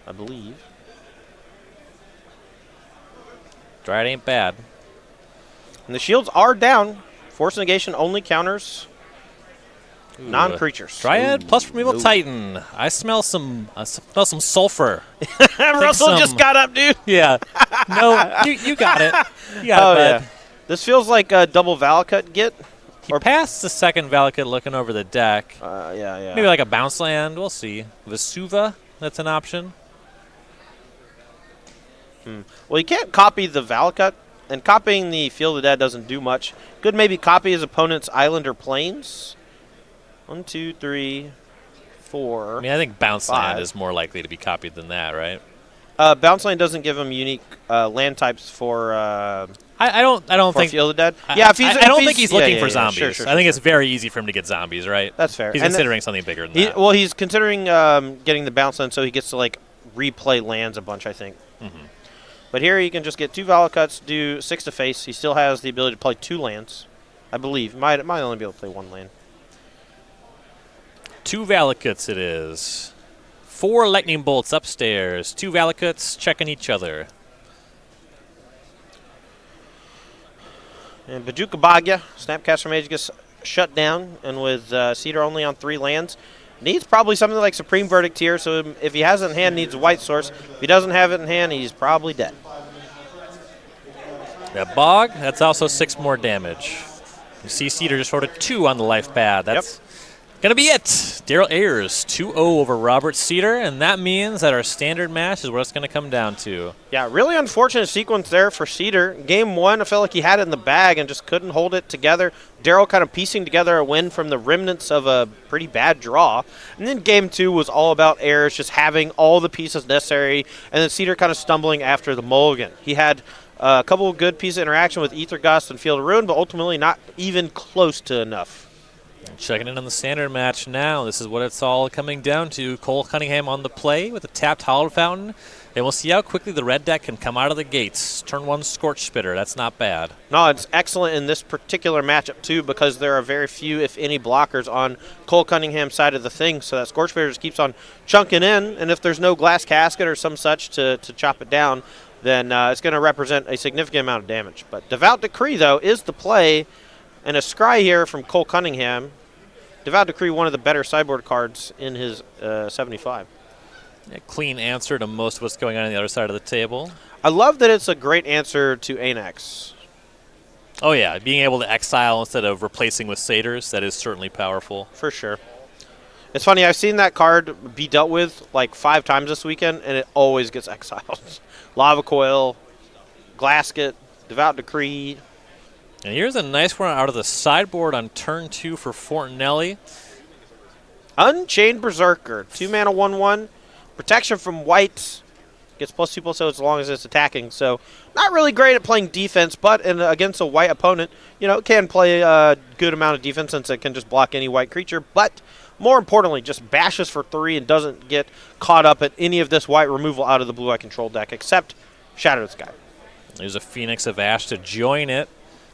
I believe. Dryad ain't bad. And the shields are down. Force negation only counters Ooh, non-creatures. Dryad plus Primeval Titan. I smell some sulfur. Russell just got up, dude. Yeah. No, you got it. You got it, bud. Yeah. This feels like a double Valakut get. He passed the second Valakut looking over the deck. Yeah. Maybe like a bounce land. We'll see. Vesuva, that's an option. Well, you can't copy the Valakut, and copying the Field of the Dead doesn't do much. Could maybe copy his opponent's island or plains. 1, 2, 3, 4. I mean, I think bounce 5. land is more likely to be copied than that, right? Bounce land doesn't give him unique land types for. I don't for think Field of the Dead. I don't think he's looking for zombies. Sure, I think it's very easy for him to get zombies, right? That's fair. He's And considering something bigger than that. Well, he's considering getting the bounce land so he gets to like replay lands a bunch, I think. Mm-hmm. But here he can just get 2 Valakuts, do 6 to face. He still has the ability to play 2 lands, I believe. Might only be able to play 1 land. 2 Valakuts it is. 4 lightning bolts upstairs. 2 Valakuts checking each other. And Bajuka Bagya, Snapcaster Mage gets shut down, and with Seder only on 3 lands, needs probably something like Supreme Verdict here, so if he has it in hand, needs a white source. If he doesn't have it in hand, he's probably dead. That Bog, that's also 6 more damage. You see Seder just ordered 2 on the life pad. That's going to be it. Daryl Ayers, 2-0 over Robert Seder, and that means that our standard match is what it's going to come down to. Yeah, really unfortunate sequence there for Seder. Game 1, I felt like he had it in the bag and just couldn't hold it together. Daryl kind of piecing together a win from the remnants of a pretty bad draw. And then Game 2 was all about Ayers just having all the pieces necessary, and then Seder kind of stumbling after the mulligan. He had a couple of good pieces of interaction with Ether Gust and Field of Ruin, but ultimately not even close to enough. Checking in on the standard match now. This is what it's all coming down to. Cole Cunningham on the play with a tapped Hallowed Fountain. And we'll see how quickly the red deck can come out of the gates. Turn 1 Scorch Spitter. That's not bad. No, it's excellent in this particular matchup, too, because there are very few, if any, blockers on Cole Cunningham's side of the thing. So that Scorch Spitter just keeps on chunking in. And if there's no glass casket or some such to chop it down, then it's going to represent a significant amount of damage. But Devout Decree, though, is the play. And a scry here from Cole Cunningham. Devout Decree, one of the better sideboard cards in his 75. A clean answer to most of what's going on the other side of the table. I love that it's a great answer to Anax. Oh, yeah. Being able to exile instead of replacing with Satyrs, that is certainly powerful. For sure. It's funny, I've seen that card be dealt with like 5 times this weekend, and it always gets exiled. Lava Coil, Glasket, Devout Decree. And here's a nice one out of the sideboard on turn 2 for Fortanely. Unchained Berserker, 2-mana 1/1. Protection from white. Gets +2/+0 as long as it's attacking. So not really great at playing defense, but against a white opponent, it can play a good amount of defense since it can just block any white creature. But more importantly, just bashes for 3 and doesn't get caught up at any of this white removal out of the blue-white control deck, except Shadow of the Sky. There's a Phoenix of Ash to join it.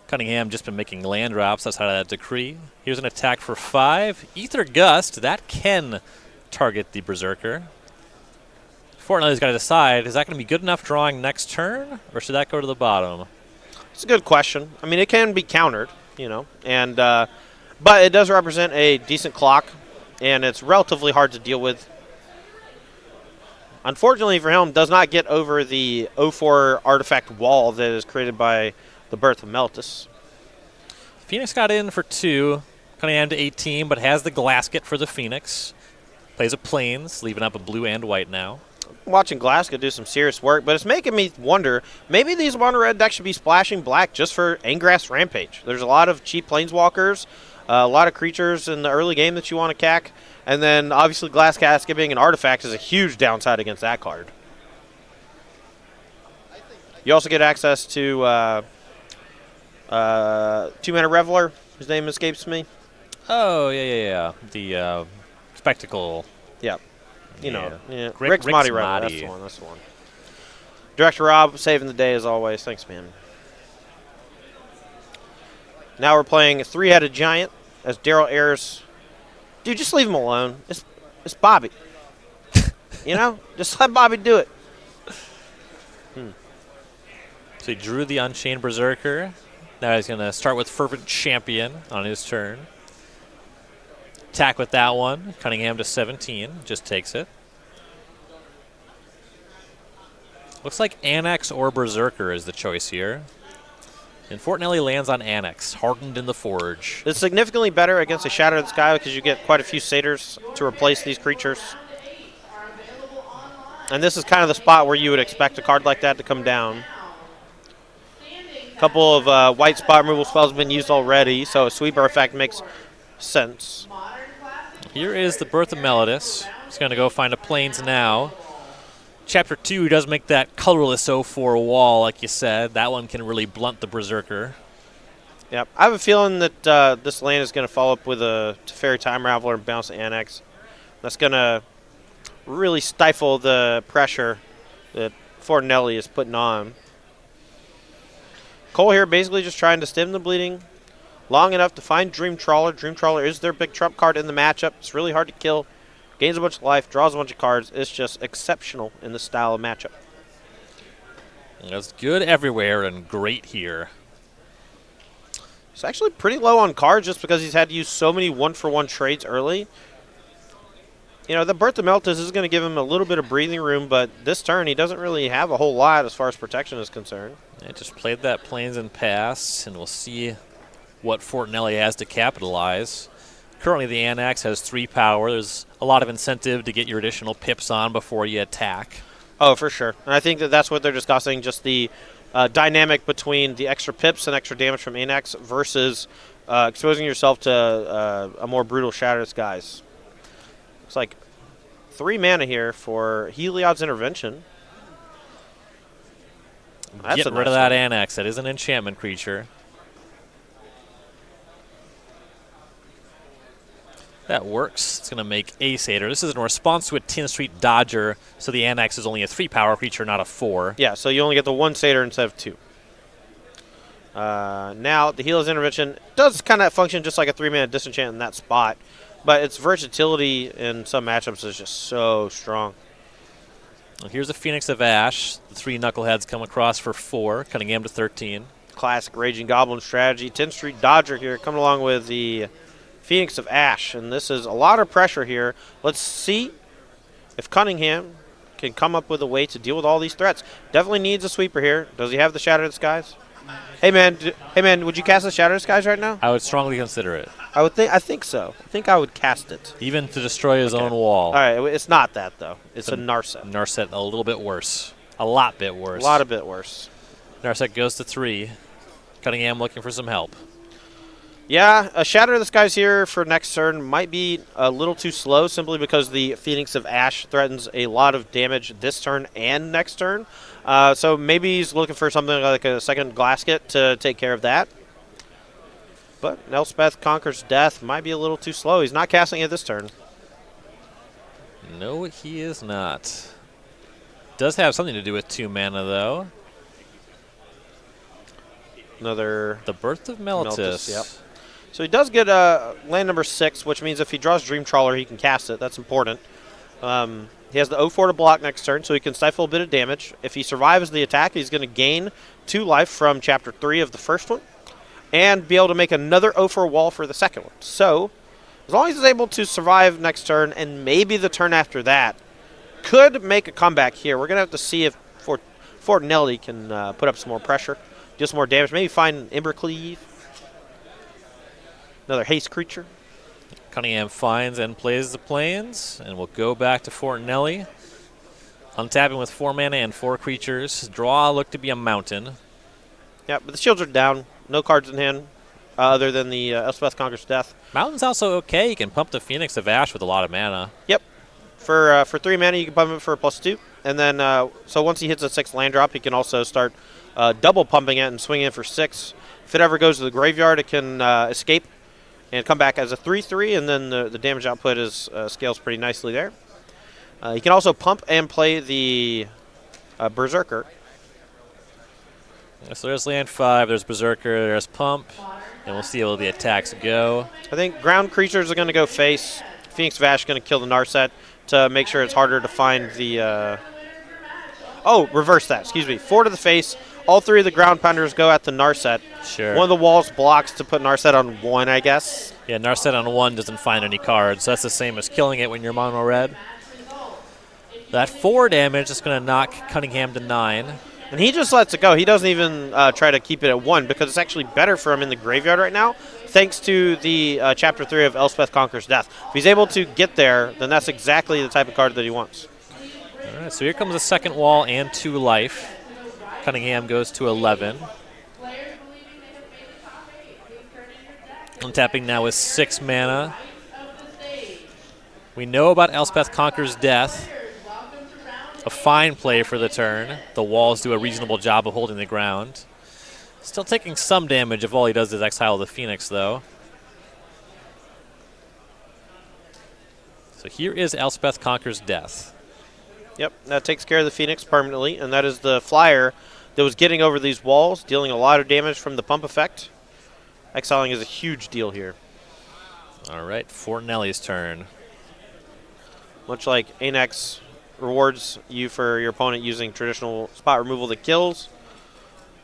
Cunningham just been making land drops outside of that decree. Here's an attack for 5. Ether Gust, that can target the Berserker. Fortnite's got to decide, is that going to be good enough drawing next turn, or should that go to the bottom? It's a good question. I mean, it can be countered, and but it does represent a decent clock, and it's relatively hard to deal with. Unfortunately for him, does not get over the 0/4 artifact wall that is created by the Birth of Meltus. Phoenix got in for 2. Cunningham to 18, but has the Glasket for the Phoenix. Plays a Plains, leaving up a blue and white now. Watching Glasgow do some serious work, but it's making me wonder, maybe these mono-red decks should be splashing black just for Ingress Rampage. There's a lot of cheap Planeswalkers, a lot of creatures in the early game that you want to cack, and then obviously Glass Casket being an artifact is a huge downside against that card. You also get access to 2-mana Reveler, whose name escapes me. Oh, yeah. The Spectacle. Yeah. Yeah. Rick's Mighty Reveler, that's the one. Director Rob saving the day as always. Thanks, man. Now we're playing a 3-headed giant as Daryl Ayers. Dude, just leave him alone. It's Bobby. Just let Bobby do it. So he drew the Unchained Berserker. Now he's going to start with Fervent Champion on his turn. Attack with that one. Cunningham to 17. Just takes it. Looks like Annex or Berserker is the choice here. And Fortanely lands on Annex, hardened in the Forge. It's significantly better against a Shadow of the Sky because you get quite a few Seders to replace these creatures. And this is kind of the spot where you would expect a card like that to come down. A couple of white spot removal spells have been used already, so a sweeper effect makes sense. Here is the Birth of Meltus. He's going to go find a Plains now. Chapter 2 does make that colorless 0/4 wall, like you said. That one can really blunt the Berserker. Yep. I have a feeling that this land is going to follow up with a Teferi Time Raveler and bounce Annex. That's going to really stifle the pressure that Fortanely is putting on. Cole here basically just trying to stem the bleeding long enough to find Dream Trawler. Dream Trawler is their big trump card in the matchup. It's really hard to kill. Gains a bunch of life, draws a bunch of cards. It's just exceptional in this style of matchup. That's good everywhere and great here. He's actually pretty low on cards just because he's had to use so many one-for-one trades early. The Birth of Meltus is going to give him a little bit of breathing room, but this turn he doesn't really have a whole lot as far as protection is concerned. It just played that Plains and pass, and we'll see what Fortanely has to capitalize. Currently the Annex has 3 power. There's a lot of incentive to get your additional pips on before you attack. Oh, for sure. And I think that's what they're discussing, just the dynamic between the extra pips and extra damage from Annex versus exposing yourself to a more brutal Shattered Skies. It's like 3 mana here for Heliod's Intervention. Get rid of that Annex. That is an enchantment creature. That works. It's going to make a Seder. This is in response to a 10th Street Dodger, so the Annex is only a 3-power creature, not a 4. Yeah, so you only get the 1 Seder instead of 2. Now, the Heliod's Intervention does kind of function just like a 3-mana disenchant in that spot, but its versatility in some matchups is just so strong. Well, here's a Phoenix of Ash. The 3 Knuckleheads come across for 4, Cunningham to 13. Classic Raging Goblin strategy. 10th Street Dodger here coming along with the Phoenix of Ash, and this is a lot of pressure here. Let's see if Cunningham can come up with a way to deal with all these threats. Definitely needs a sweeper here. Does he have the Shattered Skies? Hey man, would you cast the Shattered Skies right now? I would strongly consider it. I think so. I think I would cast it. Even to destroy his own All wall. right, it's not that though. It's a Narset. Narset a little bit worse. A lot bit worse. A lot of bit worse. Narset goes to 3. Cunningham looking for some help. Yeah, a Shatter of the Skies here for next turn might be a little too slow simply because the Phoenix of Ash threatens a lot of damage this turn and next turn. So maybe he's looking for something like a second Glasket to take care of that. But Elspeth Conquers Death might be a little too slow. He's not casting it this turn. No, he is not. Does have something to do with 2 mana, though. Another The Birth of Meltis. Yep. So he does get land number 6, which means if he draws Dream Trawler, he can cast it. That's important. He has the 0-4 to block next turn, so he can stifle a bit of damage. If he survives the attack, he's going to gain 2 life from Chapter 3 of the first one, and be able to make another 0-4 wall for the second one. So, as long as he's able to survive next turn, and maybe the turn after that, could make a comeback here. We're going to have to see if Fortanely can put up some more pressure, do some more damage, maybe find Embercleave. Another haste creature. Cunningham finds and plays the plains, and we'll go back to Fortanely. Untapping with 4 mana and 4 creatures. Draw look to be a mountain. Yeah, but the shields are down. No cards in hand other than the Elspeth Conquers Death. Mountain's also okay. You can pump the Phoenix of Ash with a lot of mana. Yep. For 3 mana, you can pump it for a +2. And then, so once he hits a 6 land drop, he can also start double pumping it and swinging it for 6. If it ever goes to the graveyard, it can escape and come back as a 3/3, and then the damage output is scales pretty nicely there. You can also pump and play the Berserker. So there's land 5, there's Berserker, there's Pump, and we'll see how the attacks go. I think ground creatures are going to go face. Phoenix of Ash is going to kill the Narset to make sure it's harder to find the... Oh, reverse that. Excuse me. 4 to the face. All 3 of the ground pounders go at the Narset. Sure. One of the walls blocks to put Narset on 1, I guess. Yeah, Narset on 1 doesn't find any cards, so that's the same as killing it when you're mono red. That 4 damage is going to knock Cunningham to 9. And he just lets it go. He doesn't even try to keep it at 1 because it's actually better for him in the graveyard right now, thanks to the Chapter 3 of Elspeth Conquers Death. If he's able to get there, then that's exactly the type of card that he wants. All right, so here comes a second wall and 2 life. Cunningham goes to 11. Untapping now with 6 mana. We know about Elspeth Conquers Death. A fine play for the turn. The walls do a reasonable job of holding the ground. Still taking some damage if all he does is exile the Phoenix, though. So here is Elspeth Conquers Death. Yep, that takes care of the Phoenix permanently, and that is the flyer that was getting over these walls, dealing a lot of damage from the pump effect. Exiling is a huge deal here. All right, Fortanely's turn. Much like Anax rewards you for your opponent using traditional spot removal that kills.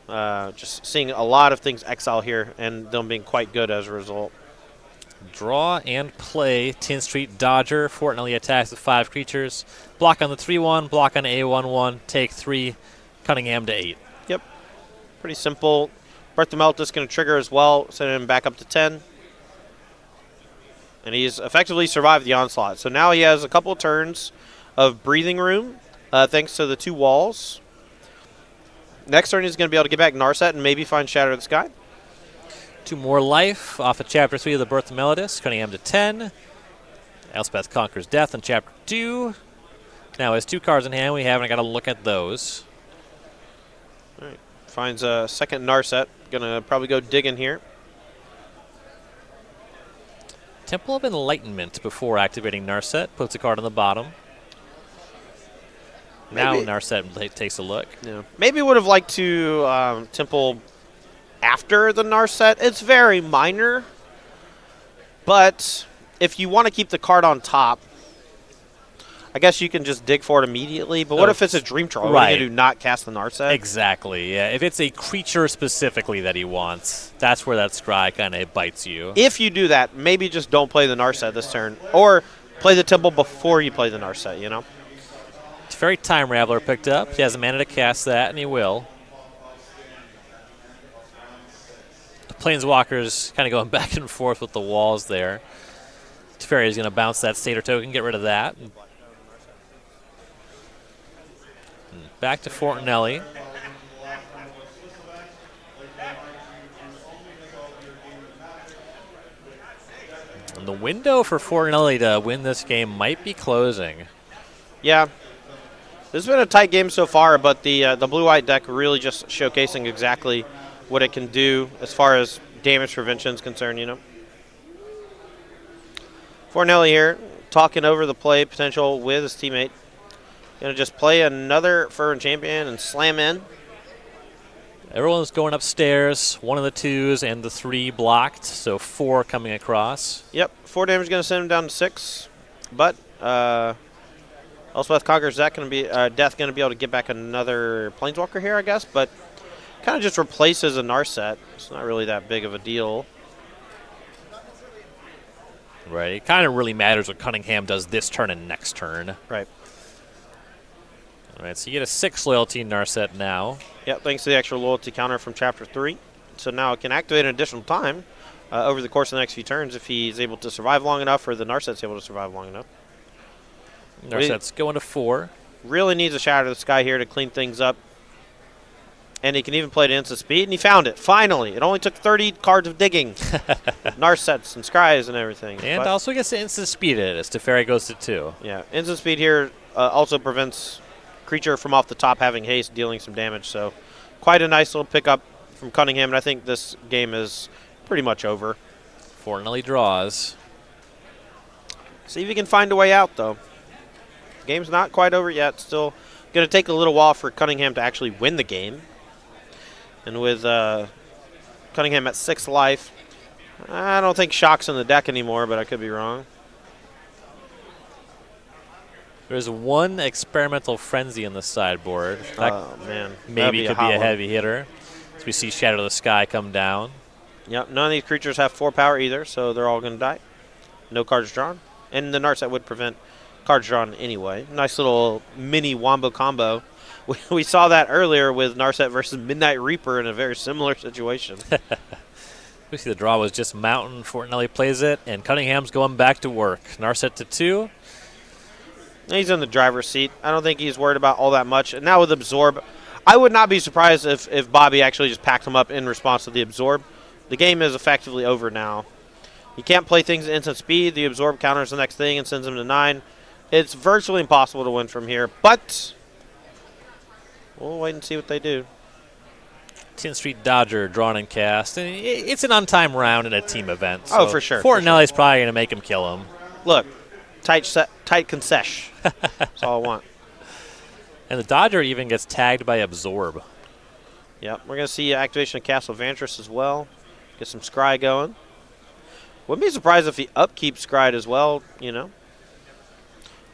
Just seeing a lot of things exile here, and them being quite good as a result. Draw and play Tin Street Dodger. Fortanely attacks with 5 creatures. Block on the 3/1, block on A1/1, take 3, Cunningham to 8. Yep. Pretty simple. Birth of Meltis going to trigger as well, sending him back up to 10. And he's effectively survived the onslaught. So now he has a couple of turns of breathing room, thanks to the 2 walls. Next turn he's going to be able to get back Narset and maybe find Shatter of the Sky. 2 more life off of Chapter 3 of the Birth of Meltis. Cunningham to 10. Elspeth Conquers Death in Chapter 2. Now has 2 cards in hand. We haven't got to look at those. All right. Finds a second Narset. Going to probably go digging here. Temple of Enlightenment before activating Narset. Puts a card on the bottom. Now Narset takes a look. Yeah. Maybe would have liked to Temple after the Narset. It's very minor. But if you want to keep the card on top, I guess you can just dig for it immediately. But what if it's a Dream Trawler? Right. What are you going to do, not cast the Narset? Exactly, yeah. If it's a creature specifically that he wants, that's where that scry kind of bites you. If you do that, maybe just don't play the Narset this turn. Or play the Temple before you play the Narset, you know? Teferi Time Raveler picked up. He has a mana to cast that, and he will. Planeswalkers kind of going back and forth with the walls there. Teferi is going to bounce that Seder token, get rid of that. Back to Fortanely. And the window for Fortanely to win this game might be closing. Yeah. This has been a tight game so far, but the blue-white deck really just showcasing exactly what it can do as far as damage prevention is concerned, you know. Fortanely here, talking over the play potential with his teammate. Going to just play another Fervent Champion and slam in. Everyone's going upstairs. 1 of the 2s and the 3 blocked, so 4 coming across. Yep, 4 damage going to send him down to 6. But Elspeth Conqueror's Death going to be able to get back another Planeswalker here, I guess. But kind of just replaces a Narset. It's not really that big of a deal. Right, it kind of really matters what Cunningham does this turn and next turn. Right. All right, so you get a 6 loyalty Narset now. Yep, thanks to the extra loyalty counter from Chapter 3. So now it can activate an additional time over the course of the next few turns if he's able to survive long enough or the Narset's able to survive long enough. Narset's going to 4. Really needs a Shatter of the Sky here to clean things up. And he can even play it instant speed, and he found it, finally. It only took 30 cards of digging. Narsets and Scries and everything. And also gets to instant speed it as Teferi goes to 2. Yeah, instant speed here also prevents creature from off the top having haste, dealing some damage. So quite a nice little pickup from Cunningham, and I think this game is pretty much over. Fortanely draws. See if he can find a way out, though. Game's not quite over yet. Still going to take a little while for Cunningham to actually win the game. And with Cunningham at 6 life, I don't think Shock's in the deck anymore, but I could be wrong. There's 1 experimental frenzy in the sideboard. Oh, man. Maybe could be a heavy hitter. As we see Shadow of the Sky come down. Yep, none of these creatures have 4 power either, so they're all going to die. No cards drawn. And the Narset would prevent cards drawn anyway. Nice little mini wombo combo. We saw that earlier with Narset versus Midnight Reaper in a very similar situation. We see the draw was just Mountain. Fortanely plays it, and Cunningham's going back to work. Narset to 2. He's in the driver's seat. I don't think he's worried about all that much. And now with Absorb, I would not be surprised if Bobby actually just packed him up in response to the Absorb. The game is effectively over now. You can't play things at instant speed. The Absorb counters the next thing and sends him to 9. It's virtually impossible to win from here, but we'll wait and see what they do. 10th Street Dodger drawn and cast. And it's an untimed round in a team event. So for sure. Fortanelli's probably going to make him kill him. Look, tight concession. That's all I want. And the Dodger even gets tagged by Absorb. Yep, we're going to see activation of Castle Vantress as well. Get some Scry going. Wouldn't be surprised if he upkeeps Scry as well, you know.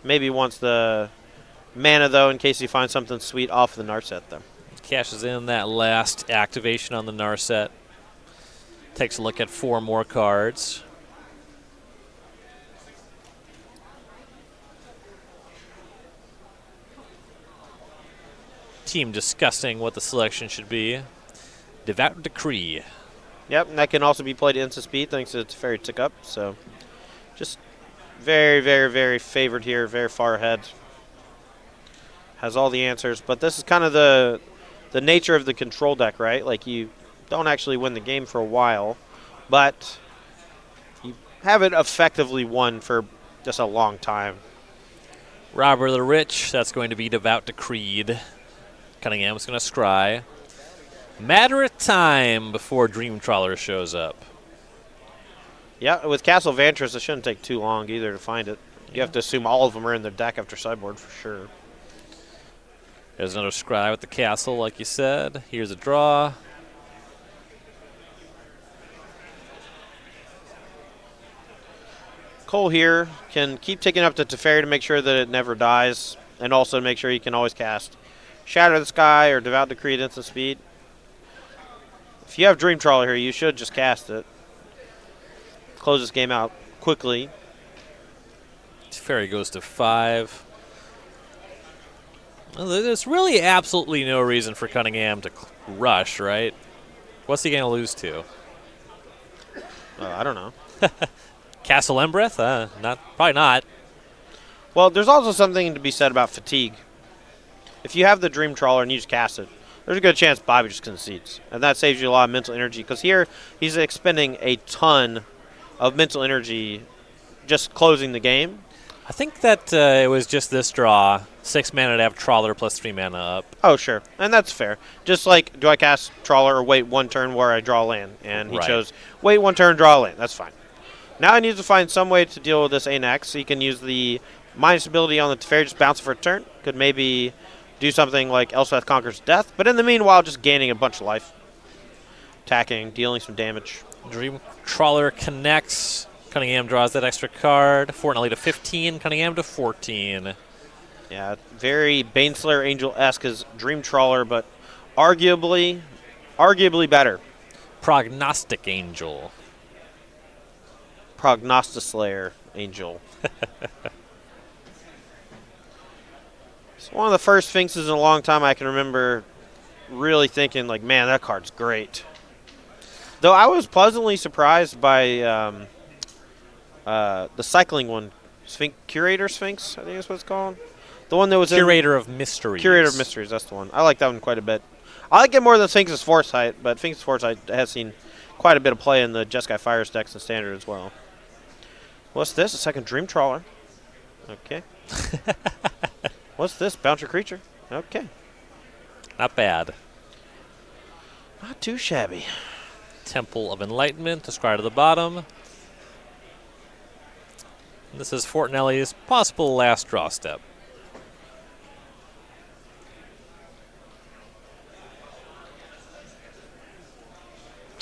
Maybe wants the mana, though, in case he finds something sweet off the Narset, though. Cashes in that last activation on the Narset. Takes a look at 4 more cards. Team discussing what the selection should be. Devout Decree. Yep, and that can also be played instant speed thanks to its fairy tick up. So just very, very, very favored here, very far ahead. Has all the answers, but this is kind of the nature of the control deck, right? Like you don't actually win the game for a while, but you have it effectively won for just a long time. Robber the Rich, that's going to be Devout Decreed. Cunningham's going to scry. Matter of time before Dream Trawler shows up. Yeah, with Castle Vantress, it shouldn't take too long either to find it. You have to assume all of them are in the deck after sideboard for sure. There's another scry with the castle, like you said. Here's a draw. Cole here can keep taking up to Teferi to make sure that it never dies, and also make sure you can always cast Shatter the Sky or Devout Decree at instant speed. If you have Dream Trawler here, you should just cast it. Close this game out quickly. Teferi goes to 5. Well, there's really absolutely no reason for Cunningham to rush, right? What's he going to lose to? I don't know. Castle Embreth? Probably not. Well, there's also something to be said about fatigue. If you have the Dream Trawler and you just cast it, there's a good chance Bobby just concedes. And that saves you a lot of mental energy. Because here, he's expending a ton of mental energy just closing the game. I think that it was just this draw. 6 mana to have Trawler plus 3 mana up. Oh, sure. And that's fair. Just like, do I cast Trawler or wait one turn where I draw land? And he chose wait one turn, draw land. That's fine. Now I need to find some way to deal with this Anax. So you can use the minus ability on the Teferi, just bounce it for a turn. Could maybe do something like Elspeth Conquers Death. But in the meanwhile, just gaining a bunch of life. Attacking, dealing some damage. Dream Trawler connects. Cunningham draws that extra card. Fortanely to 15, Cunningham to 14. Yeah, very Baneslayer Angel-esque as Dream Trawler, but arguably better. Prognostic Angel. Prognostislayer Angel. It's one of the first Sphinxes in a long time I can remember really thinking, like, man, that card's great. Though I was pleasantly surprised by the cycling one. Curator Sphinx, I think that's what it's called. The one that was Curator of Mysteries. Curator of Mysteries, that's the one. I like that one quite a bit. I like it more than Sphinx's Foresight, but Sphinx's Foresight has seen quite a bit of play in the Jeskai Fires decks and Standard as well. What's this? A second Dream Trawler. Okay. What's this? Bouncer Creature. Okay. Not bad. Not too shabby. Temple of Enlightenment, discard to the bottom. And this is Fortanelli's possible last draw step.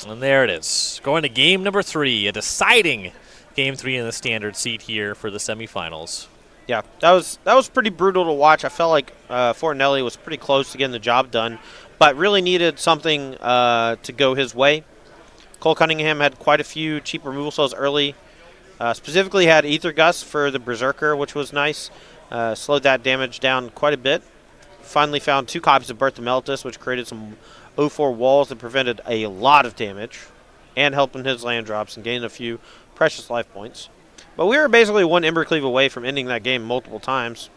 And there it is. Going to game number 3, a deciding game 3 in the standard seat here for the semifinals. Yeah, that was pretty brutal to watch. I felt like Fortanelli was pretty close to getting the job done, but really needed something to go his way. Cole Cunningham had quite a few cheap removal spells early. Specifically had Ether Gust for the Berserker, which was nice. Slowed that damage down quite a bit. Finally found 2 copies of Birth of Meltus, which created some 0-4 walls that prevented a lot of damage and helping his land drops and gaining a few precious life points. But we were basically one Embercleave away from ending that game multiple times.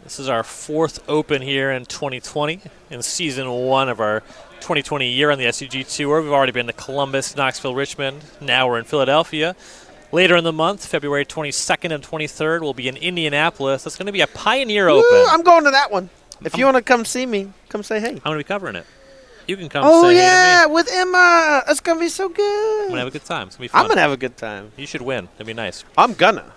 This is our 4th Open here in 2020, in Season 1 of our 2020 year on the SCG Tour. We've already been to Columbus, Knoxville, Richmond. Now we're in Philadelphia. Later in the month, February 22nd and 23rd, we'll be in Indianapolis. That's going to be a Pioneer Open. I'm going to that one. If you want to come see me, come say hey. I'm going to be covering it. You can come say hey to me. With Emma. It's going to be so good. I'm going to have a good time. It's going to be fun. I'm going to have a good time. You should win. That'd be nice. I'm gonna.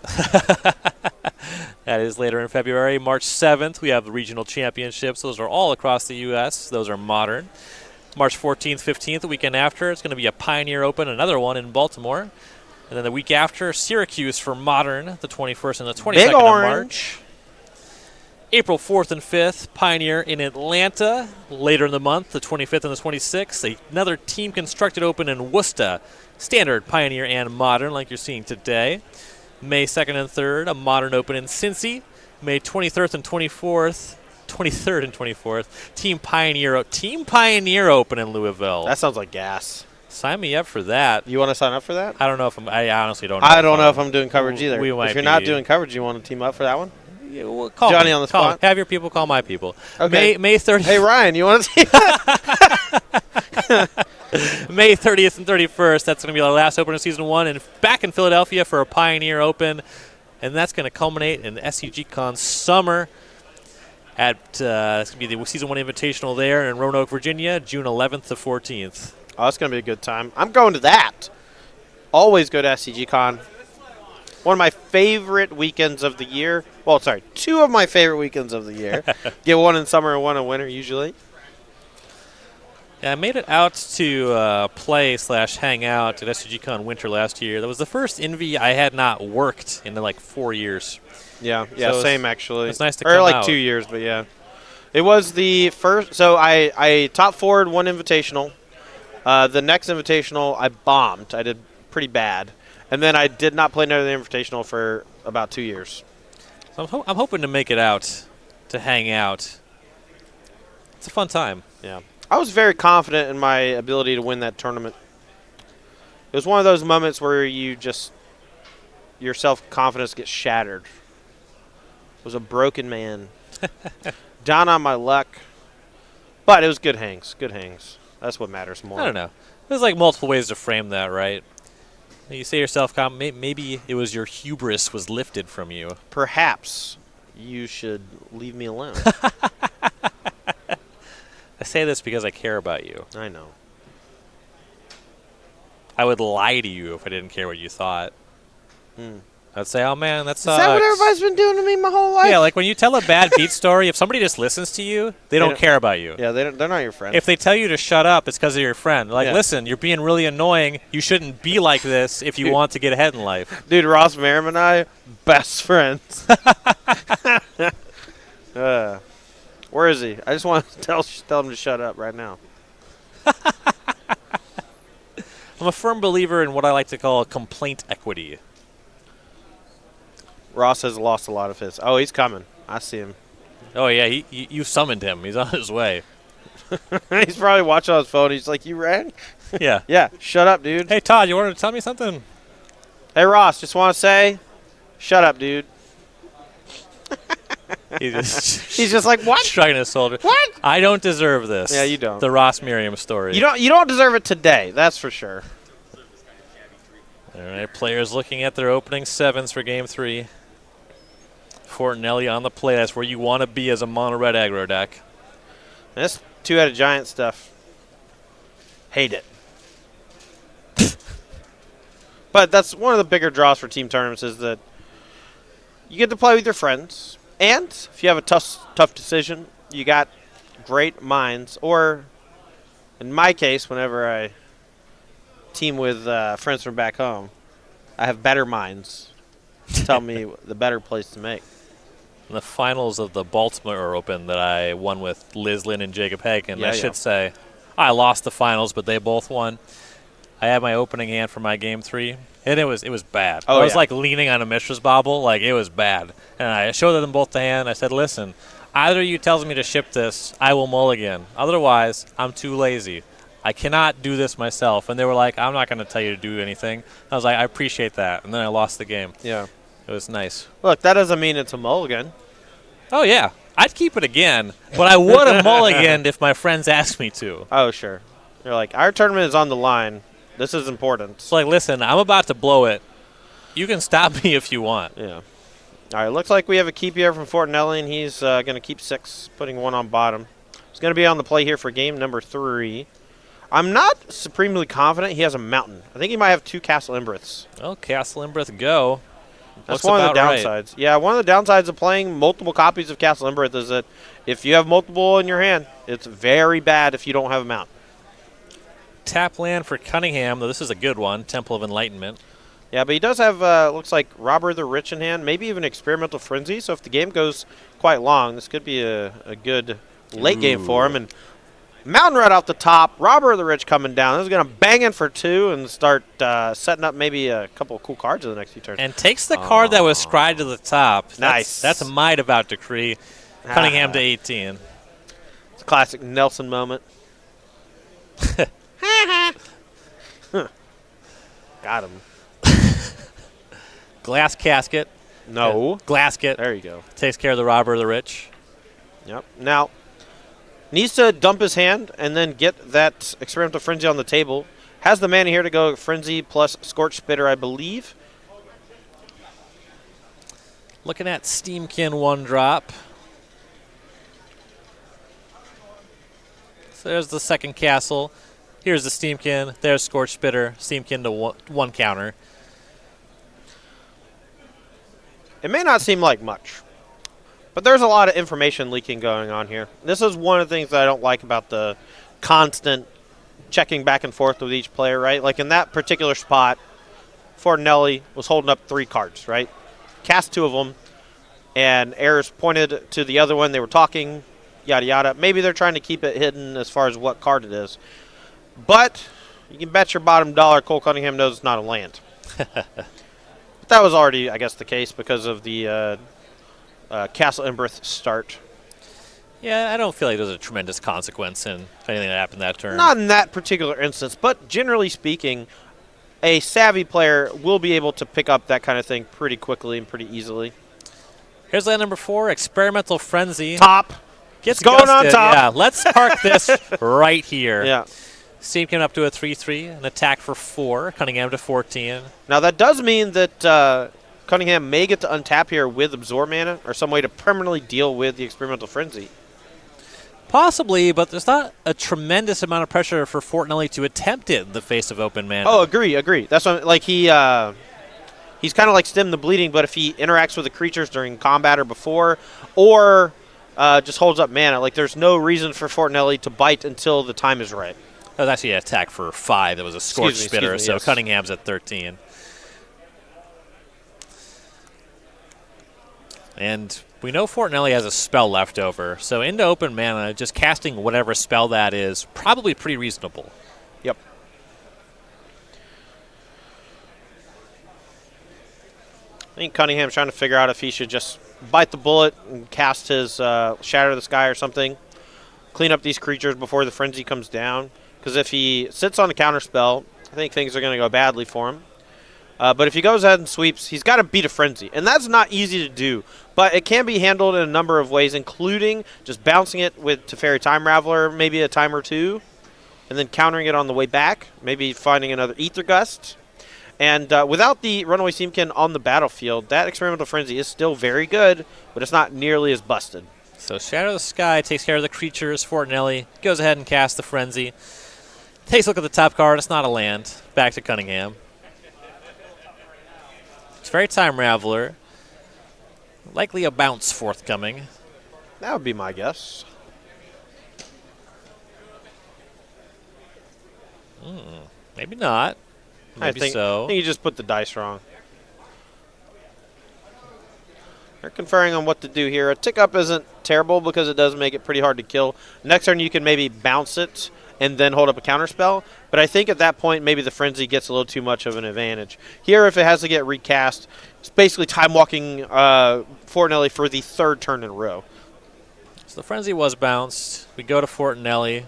That is later in February. March 7th, we have the regional championships. Those are all across the U.S. Those are modern. March 14th, 15th, the weekend after, it's going to be a Pioneer Open, another one in Baltimore. And then the week after, Syracuse for Modern, the 21st and the 22nd of March. April 4th and 5th, Pioneer in Atlanta. Later in the month, the 25th and the 26th, another Team Constructed Open in Worcester. Standard, Pioneer, and Modern, like you're seeing today. May 2nd and 3rd, a Modern Open in Cincy. May 23rd and 24th. 23rd and 24th, Team Pioneer Open in Louisville. That sounds like gas. Sign me up for that. You want to sign up for that? I don't know if I honestly don't know. I don't know if I'm doing coverage either. If you're not doing coverage, you want to team up for that one? Yeah, well, call Johnny me. on the spot. Have your people call my people. Okay. May 30th. Hey, Ryan, you want to team up? May 30th and 31st. That's going to be our last Open of Season 1. And back in Philadelphia for a Pioneer Open. And that's going to culminate in SCGCon Summer. It's going to be the Season 1 Invitational there in Roanoke, Virginia, June 11th to 14th. Oh, that's going to be a good time. I'm going to that. Always go to SCGCon. One of my favorite weekends of the year. Well, sorry, 2 of my favorite weekends of the year. Get one in summer and one in winter, usually. Yeah, I made it out to play/hang out at SCGCon Winter last year. That was the first Envy I had not worked in like 4 years. Yeah, So same actually. it's nice to or come like out. 2 years, but yeah. It was the first. So I top forward one invitational. The next invitational I bombed. I did pretty bad, and then I did not play another invitational for about 2 years. So I'm hoping to make it out to hang out. It's a fun time. Yeah. I was very confident in my ability to win that tournament. It was one of those moments where you just your self-confidence gets shattered. I was a broken man. Down on my luck. But it was good hangs. Good hangs. That's what matters more. I don't know. There's like multiple ways to frame that, right? You say yourself, maybe it was your hubris was lifted from you. Perhaps you should leave me alone. I say this because I care about you. I know. I would lie to you if I didn't care what you thought. I'd say, oh man, that sucks. Is that what everybody's been doing to me my whole life? Yeah, like when you tell a bad beat story, if somebody just listens to you, they don't care about you. Yeah, they're not your friend. If they tell you to shut up, it's because of your friend. Like, Yeah. listen, you're being really annoying. You shouldn't be like this if you want to get ahead in life. Dude, Ross Merriam and I, best friends. Where is he? I just want to tell him to shut up right now. I'm a firm believer in what I like to call complaint equity. Ross has lost a lot of his. Oh, he's coming. I see him. Oh, yeah, you summoned him. He's on his way. He's probably watching on his phone. He's like, you rang? Yeah. Yeah, shut up, dude. Hey, Todd, you wanted to tell me something? Hey, Ross, just want to say, shut up, dude. He's just like, what? Shrugging his shoulder. What? I don't deserve this. Yeah, you don't. The Ross Merriam story. You don't deserve it today, that's for sure. All right, players looking at their opening sevens for Game 3. Fortanely on the play. That's where you want to be as a mono-red aggro deck. This two-headed giant stuff. Hate it. But that's one of the bigger draws for team tournaments is that you get to play with your friends. And if you have a tough decision, you got great minds. Or, in my case, whenever I team with friends from back home, I have better minds to tell me the better place to make. In the finals of the Baltimore Open that I won with Liz Lynn and Jacob Hagen, I should say I lost the finals, but they both won. I had my opening hand for my Game 3, and it was bad. I was like leaning on a Mishra's Bobble, like it was bad. And I showed them both the hand. I said, listen, either you tells me to ship this, I will mulligan. Otherwise, I'm too lazy. I cannot do this myself. And they were like, I'm not going to tell you to do anything. I was like, I appreciate that. And then I lost the game. Yeah. It was nice. Look, that doesn't mean it's a mulligan. Oh, yeah. I'd keep it again, but I would have mulliganed if my friends asked me to. Oh, sure. You're like, our tournament is on the line. This is important. It's like, listen, I'm about to blow it. You can stop me if you want. Yeah. All right, looks like we have a keep here from Fortanely, and he's going to keep 6, putting 1 on bottom. He's going to be on the play here for game number 3. I'm not supremely confident he has a mountain. I think he might have 2 Castle Imbriths. Oh, Castle Imbrith, go. That's Looks one of the about downsides. right. Yeah, one of the downsides of playing multiple copies of Castle Imbrith is that if you have multiple in your hand, it's very bad if you don't have a mountain. Tap land for Cunningham, though this is a good one, Temple of Enlightenment. Yeah, but he does have, looks like Robber the Rich in hand, maybe even Experimental Frenzy. So if the game goes quite long, this could be a good late game for him. And Mountain right off the top, Robber the Rich coming down. This is going to bang in for 2 and start setting up maybe a couple of cool cards in the next few turns. And takes the card that was scried to the top. Nice. That's a might about decree. Cunningham to 18. It's a classic Nelson moment. Got him. Glass Casket. No. Glasket. There you go. Takes care of the Robber of the Rich. Yep. Now, needs to dump his hand and then get that Experimental Frenzy on the table. Has the mana here to go Frenzy plus Scorch Spitter, I believe. Looking at Steamkin 1-drop. So there's the second castle. Here's the Steamkin. There's Scorch Spitter. Steamkin to 1 counter. It may not seem like much, but there's a lot of information leaking going on here. This is one of the things that I don't like about the constant checking back and forth with each player, right? Like in that particular spot, Fortanely was holding up 3 cards, right? Cast 2 of them, and Ayers pointed to the other one. They were talking, yada, yada. Maybe they're trying to keep it hidden as far as what card it is. But you can bet your bottom dollar Cole Cunningham knows it's not a land. But that was already, I guess, the case because of the Castle Imbrith start. Yeah, I don't feel like there's a tremendous consequence in anything that happened that turn. Not in that particular instance, but generally speaking, a savvy player will be able to pick up that kind of thing pretty quickly and pretty easily. Here's land number 4, Experimental Frenzy. Top. Gets going on gusted. top. Yeah, let's park this right here. Yeah. Steam came up to a 3-3, an attack for 4, Cunningham to 14. Now that does mean that Cunningham may get to untap here with Absorb Mana or some way to permanently deal with the Experimental Frenzy. Possibly, but there's not a tremendous amount of pressure for Fortanely to attempt it in the face of open mana. Oh, agree. That's what, like he's kind of like Stem the Bleeding, but if he interacts with the creatures during combat or before, or just holds up mana, like there's no reason for Fortanely to bite until the time is right. That was actually an attack for 5. That was a Scorch Spitter, so yes. Cunningham's at 13. And we know Fortanely has a spell left over, so into open mana, just casting whatever spell that is, probably pretty reasonable. Yep. I think Cunningham's trying to figure out if he should just bite the bullet and cast his Shatter the Sky or something, clean up these creatures before the Frenzy comes down. Because if he sits on a counter spell, I think things are going to go badly for him. But if he goes ahead and sweeps, he's got to beat a Frenzy. And that's not easy to do. But it can be handled in a number of ways, including just bouncing it with Teferi Time Raveler maybe a time or two, and then countering it on the way back, maybe finding another Ether Gust. And without the Runaway Seamkin on the battlefield, that Experimental Frenzy is still very good, but it's not nearly as busted. So Shadow the Sky takes care of the creatures. Fortanely goes ahead and casts the Frenzy. Takes a look at the top card. It's not a land. Back to Cunningham. Teferi Time Raveler. Likely a bounce forthcoming. That would be my guess. Maybe not. Maybe I think you just put the dice wrong. They're conferring on what to do here. A tick up isn't terrible because it does make it pretty hard to kill. Next turn you can maybe bounce it and then hold up a counter spell. But I think at that point maybe the Frenzy gets a little too much of an advantage. Here if it has to get recast, it's basically time walking Fortanely for the 3rd turn in a row. So the Frenzy was bounced. We go to Fortanely.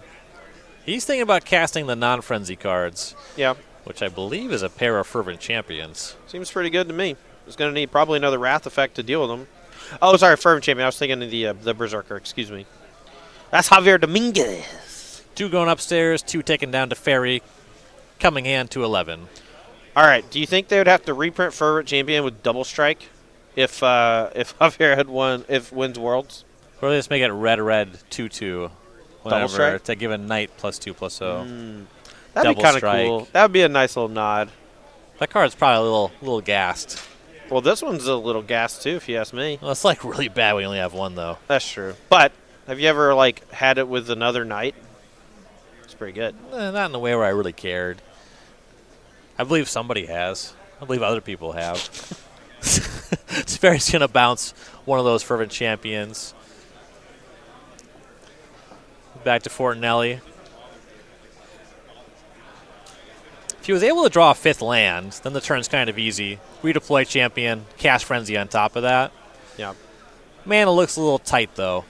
He's thinking about casting the non-Frenzy cards. Yeah. Which I believe is a pair of Fervent Champions. Seems pretty good to me. It's going to need probably another Wrath effect to deal with them. Oh, sorry, Fervent Champion. I was thinking of the Berserker. Excuse me. That's Javier Dominguez. 2 going upstairs, 2 taken down to Ferry. Coming hand to 11. All right. Do you think they would have to reprint Fervent Champion with Double Strike if Javier had won, if wins Worlds? Or they just make it red 2/2. Double Strike? To give a Knight +2/+0. That'd be kind of cool. That would be a nice little nod. That card's probably a little gassed. Well, this one's a little gas too, if you ask me. Well, it's like really bad when you only have 1, though. That's true. But have you ever like had it with another Knight? It's pretty good. Not in the way where I really cared. I believe somebody has. I believe other people have. Sperry's going to bounce one of those Fervent Champions. Back to Fortanely. If he was able to draw a 5th land, then the turn's kind of easy. Redeploy Champion, cast Frenzy on top of that. Yeah. Mana looks a little tight, though.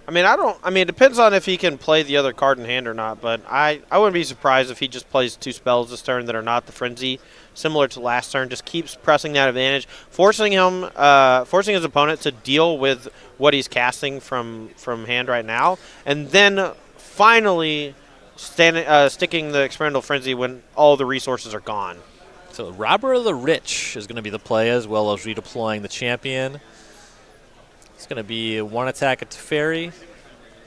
I mean, it depends on if he can play the other card in hand or not, but I wouldn't be surprised if he just plays 2 spells this turn that are not the Frenzy, similar to last turn, just keeps pressing that advantage, forcing his opponent to deal with what he's casting from hand right now, and then finally sticking the Experimental Frenzy when all the resources are gone. So Robber of the Rich is going to be the play, as well as redeploying the Champion. It's going to be 1 attack at Teferi,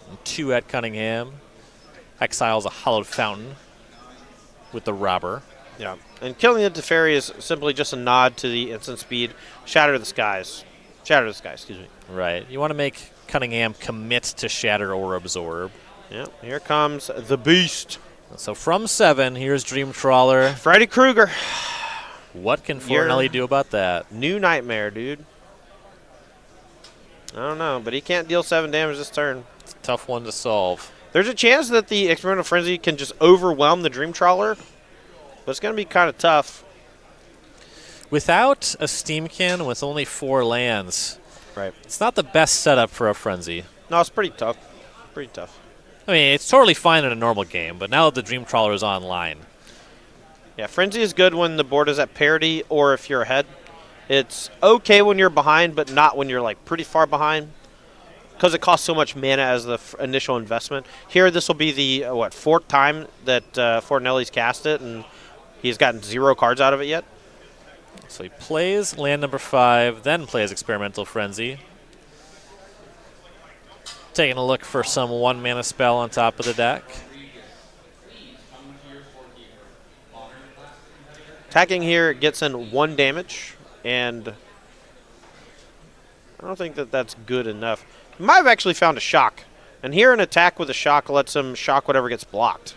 and 2 at Cunningham. Exiles a Hallowed Fountain with the Robber. Yeah, and killing the Teferi is simply just a nod to the instant speed. Shatter the Skies. Shatter the Sky, excuse me. Right. You want to make Cunningham commit to Shatter or Absorb. Yeah, here comes the Beast. So from 7, here's Dream Trawler. Freddy Krueger. What can Fortanely do about that? New Nightmare, dude. I don't know, but he can't deal 7 damage this turn. It's a tough one to solve. There's a chance that the Experimental Frenzy can just overwhelm the Dream Trawler, but it's going to be kind of tough. Without a Steamkin with only 4 lands, Right. it's not the best setup for a Frenzy. No, it's pretty tough. Pretty tough. I mean, it's totally fine in a normal game, but now that the Dream Trawler is online. Yeah, Frenzy is good when the board is at parity or if you're ahead. It's okay when you're behind, but not when you're like pretty far behind, because it costs so much mana as the initial investment. Here, this will be the 4th time that Fortanely's cast it, and he's gotten 0 cards out of it yet. So he plays land number 5, then plays Experimental Frenzy. Taking a look for some 1-mana spell on top of the deck. Attacking here gets in 1 damage, and I don't think that that's good enough. He might have actually found a shock, and here an attack with a shock lets him shock whatever gets blocked.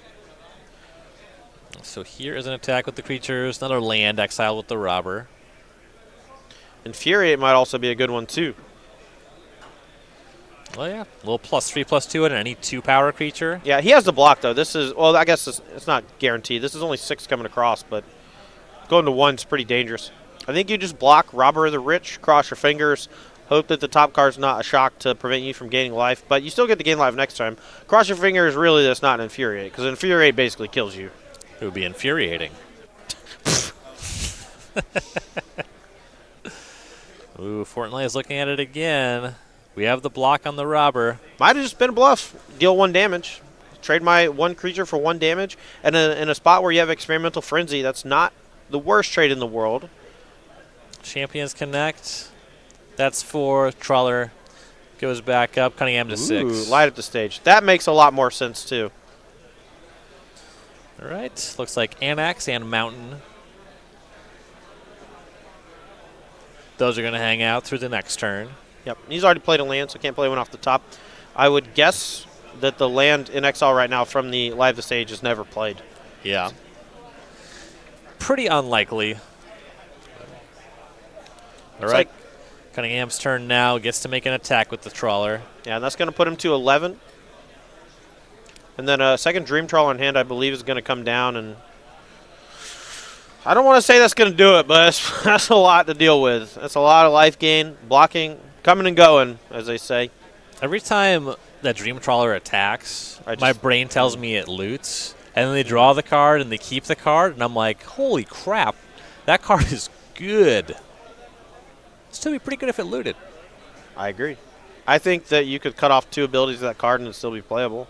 So here is an attack with the creatures, another land exile with the robber. Infuriate might also be a good one too. Well, yeah, a little +3/+2 and any 2-power creature. Yeah, he has the block though. This is, well, I guess it's not guaranteed. This is only 6 coming across, but going to 1 is pretty dangerous. I think you just block Robber of the Rich, cross your fingers, hope that the top card's not a shock to prevent you from gaining life, but you still get to gain life next time. Cross your fingers, really, that's not an Infuriate, because Infuriate basically kills you. It would be infuriating. Ooh, Fortanely is looking at it again. We have the block on the robber. Might have just been a bluff. Deal 1 damage. Trade my 1 creature for 1 damage. And in a spot where you have Experimental Frenzy, that's not the worst trade in the world. Champions Connect. That's 4. Trawler goes back up. Cunningham to 6. Light up the stage. That makes a lot more sense, too. All right. Looks like Annex and Mountain. Those are going to hang out through the next turn. Yep. He's already played a land, so can't play one off the top. I would guess that the land in exile right now from the live the stage is never played. Yeah. Pretty unlikely. All right. Cunningham's turn now. Gets to make an attack with the Trawler. Yeah, and that's going to put him to 11. And then a second Dream Trawler in hand, I believe, is going to come down. And I don't want to say that's going to do it, but that's a lot to deal with. That's a lot of life gain, blocking, coming and going, as they say. Every time that Dream Trawler attacks, my brain tells me it loots. And then they draw the card and they keep the card. And I'm like, holy crap, that card is good. It'd still be pretty good if it looted. I agree. I think that you could cut off 2 abilities of that card and it'd still be playable.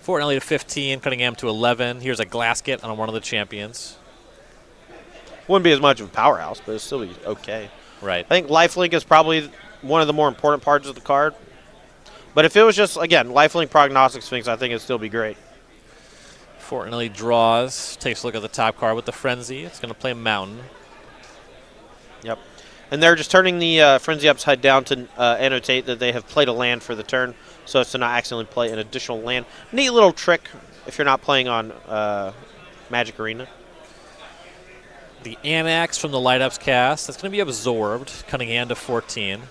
Fortanely to 15, Cunningham to 11. Here's a Glasket on one of the champions. Wouldn't be as much of a powerhouse, but it'd still be okay. Right. I think Lifelink is probably one of the more important parts of the card. But if it was just, again, Lifelink Prognostic Sphinx, I think it'd still be great. Fortanely draws, takes a look at the top card with the Frenzy. It's going to play Mountain. Yep. And they're just turning the Frenzy upside down to annotate that they have played a land for the turn, so as to not accidentally play an additional land. Neat little trick if you're not playing on Magic Arena. The Annex from the Light Ups cast. That's going to be absorbed. Cunningham to 14.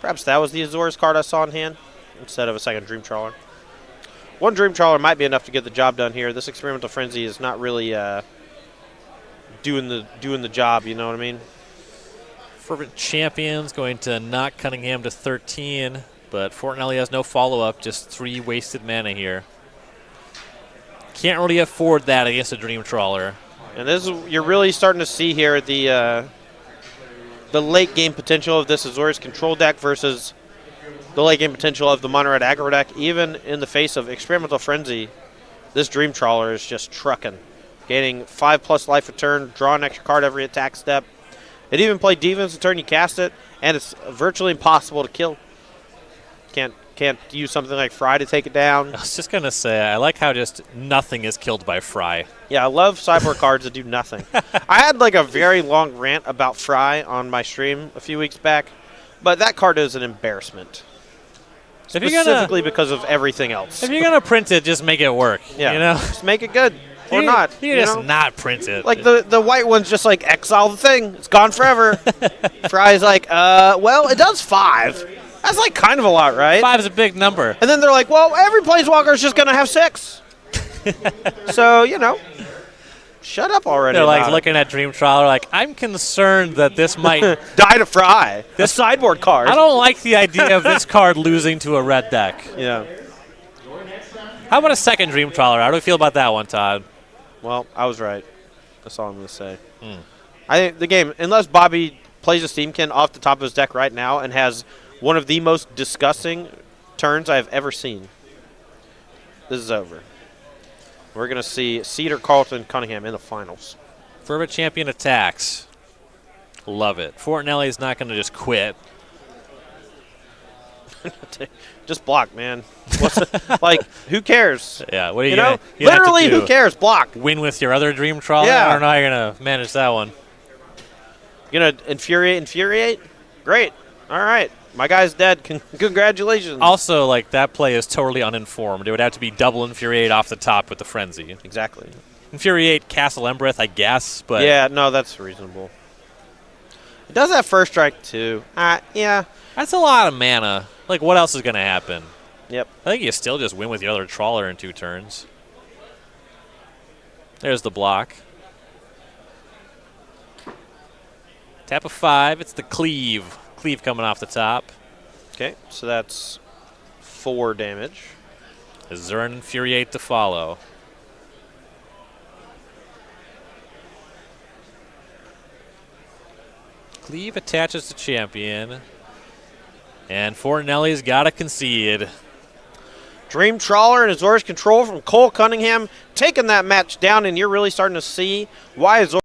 Perhaps that was the Azores card I saw in hand instead of a second Dream Trawler. 1 Dream Trawler might be enough to get the job done here. This Experimental Frenzy is not really doing the job, you know what I mean? Fervent Champions going to knock Cunningham to 13, but Fortanely has no follow-up, just 3 wasted mana here. Can't really afford that against a Dream Trawler. And this is, you're really starting to see here the late game potential of this Azores control deck versus the late game potential of the Mono Red aggro deck. Even in the face of Experimental Frenzy, this Dream Trawler is just trucking. Gaining 5+ life a turn, draw an extra card every attack step. It even played defense the turn you cast it, and it's virtually impossible to kill. Can't use something like Fry to take it down. I was just going to say, I like how just nothing is killed by Fry. Yeah, I love sideboard cards that do nothing. I had like a very long rant about Fry on my stream a few weeks back, but that card is an embarrassment. Specifically because of everything else. If you're going to print it, just make it work. Yeah, you know? Just make it good. Or not. You just not print it. Like the white one's just like, exile the thing. It's gone forever. Fry's like, well, it does 5. That's like kind of a lot, right? 5 is a big number. And then they're like, well, every Planeswalker is just going to have 6. So, you know, Shut up already. They're like about looking at Dream Trawler like, I'm concerned that this might. Die to Fry. This sideboard card. I don't like the idea of this card losing to a red deck. Yeah. How about a second Dream Trawler? How do we feel about that one, Todd? Well, I was right. That's all I'm going to say. I think the game, unless Bobby plays a Steamkin off the top of his deck right now and has one of the most disgusting turns I've ever seen, this is over. We're going to see Seder, Carlton, Cunningham in the finals. Fervent Champion attacks. Love it. Fortanely is not going to just quit. Just block, man. Like, who cares? Yeah, what are you, You know? gonna, you have to Literally, do? who cares? Block. Win with your other Dream Trawler? Yeah. I don't know how you're going to manage that one. You're going to infuriate? Great. All right. My guy's dead. Congratulations. Also, like, that play is totally uninformed. It would have to be double Infuriate off the top with the Frenzy. Exactly. Infuriate Castle Embreth, I guess, but... Yeah, no, that's reasonable. It does have first strike, too. Yeah. That's a lot of mana. Like, what else is going to happen? Yep. I think you still just win with your other Trawler in 2 turns. There's the block. Tap of 5. It's the Cleave. Cleave coming off the top. Okay, so that's 4 damage. Zern Infuriate to follow. Cleave attaches to champion. And Fortanelli's got to concede. Dream Trawler and Azorius Control from Cole Cunningham taking that match down, and you're really starting to see why Azorius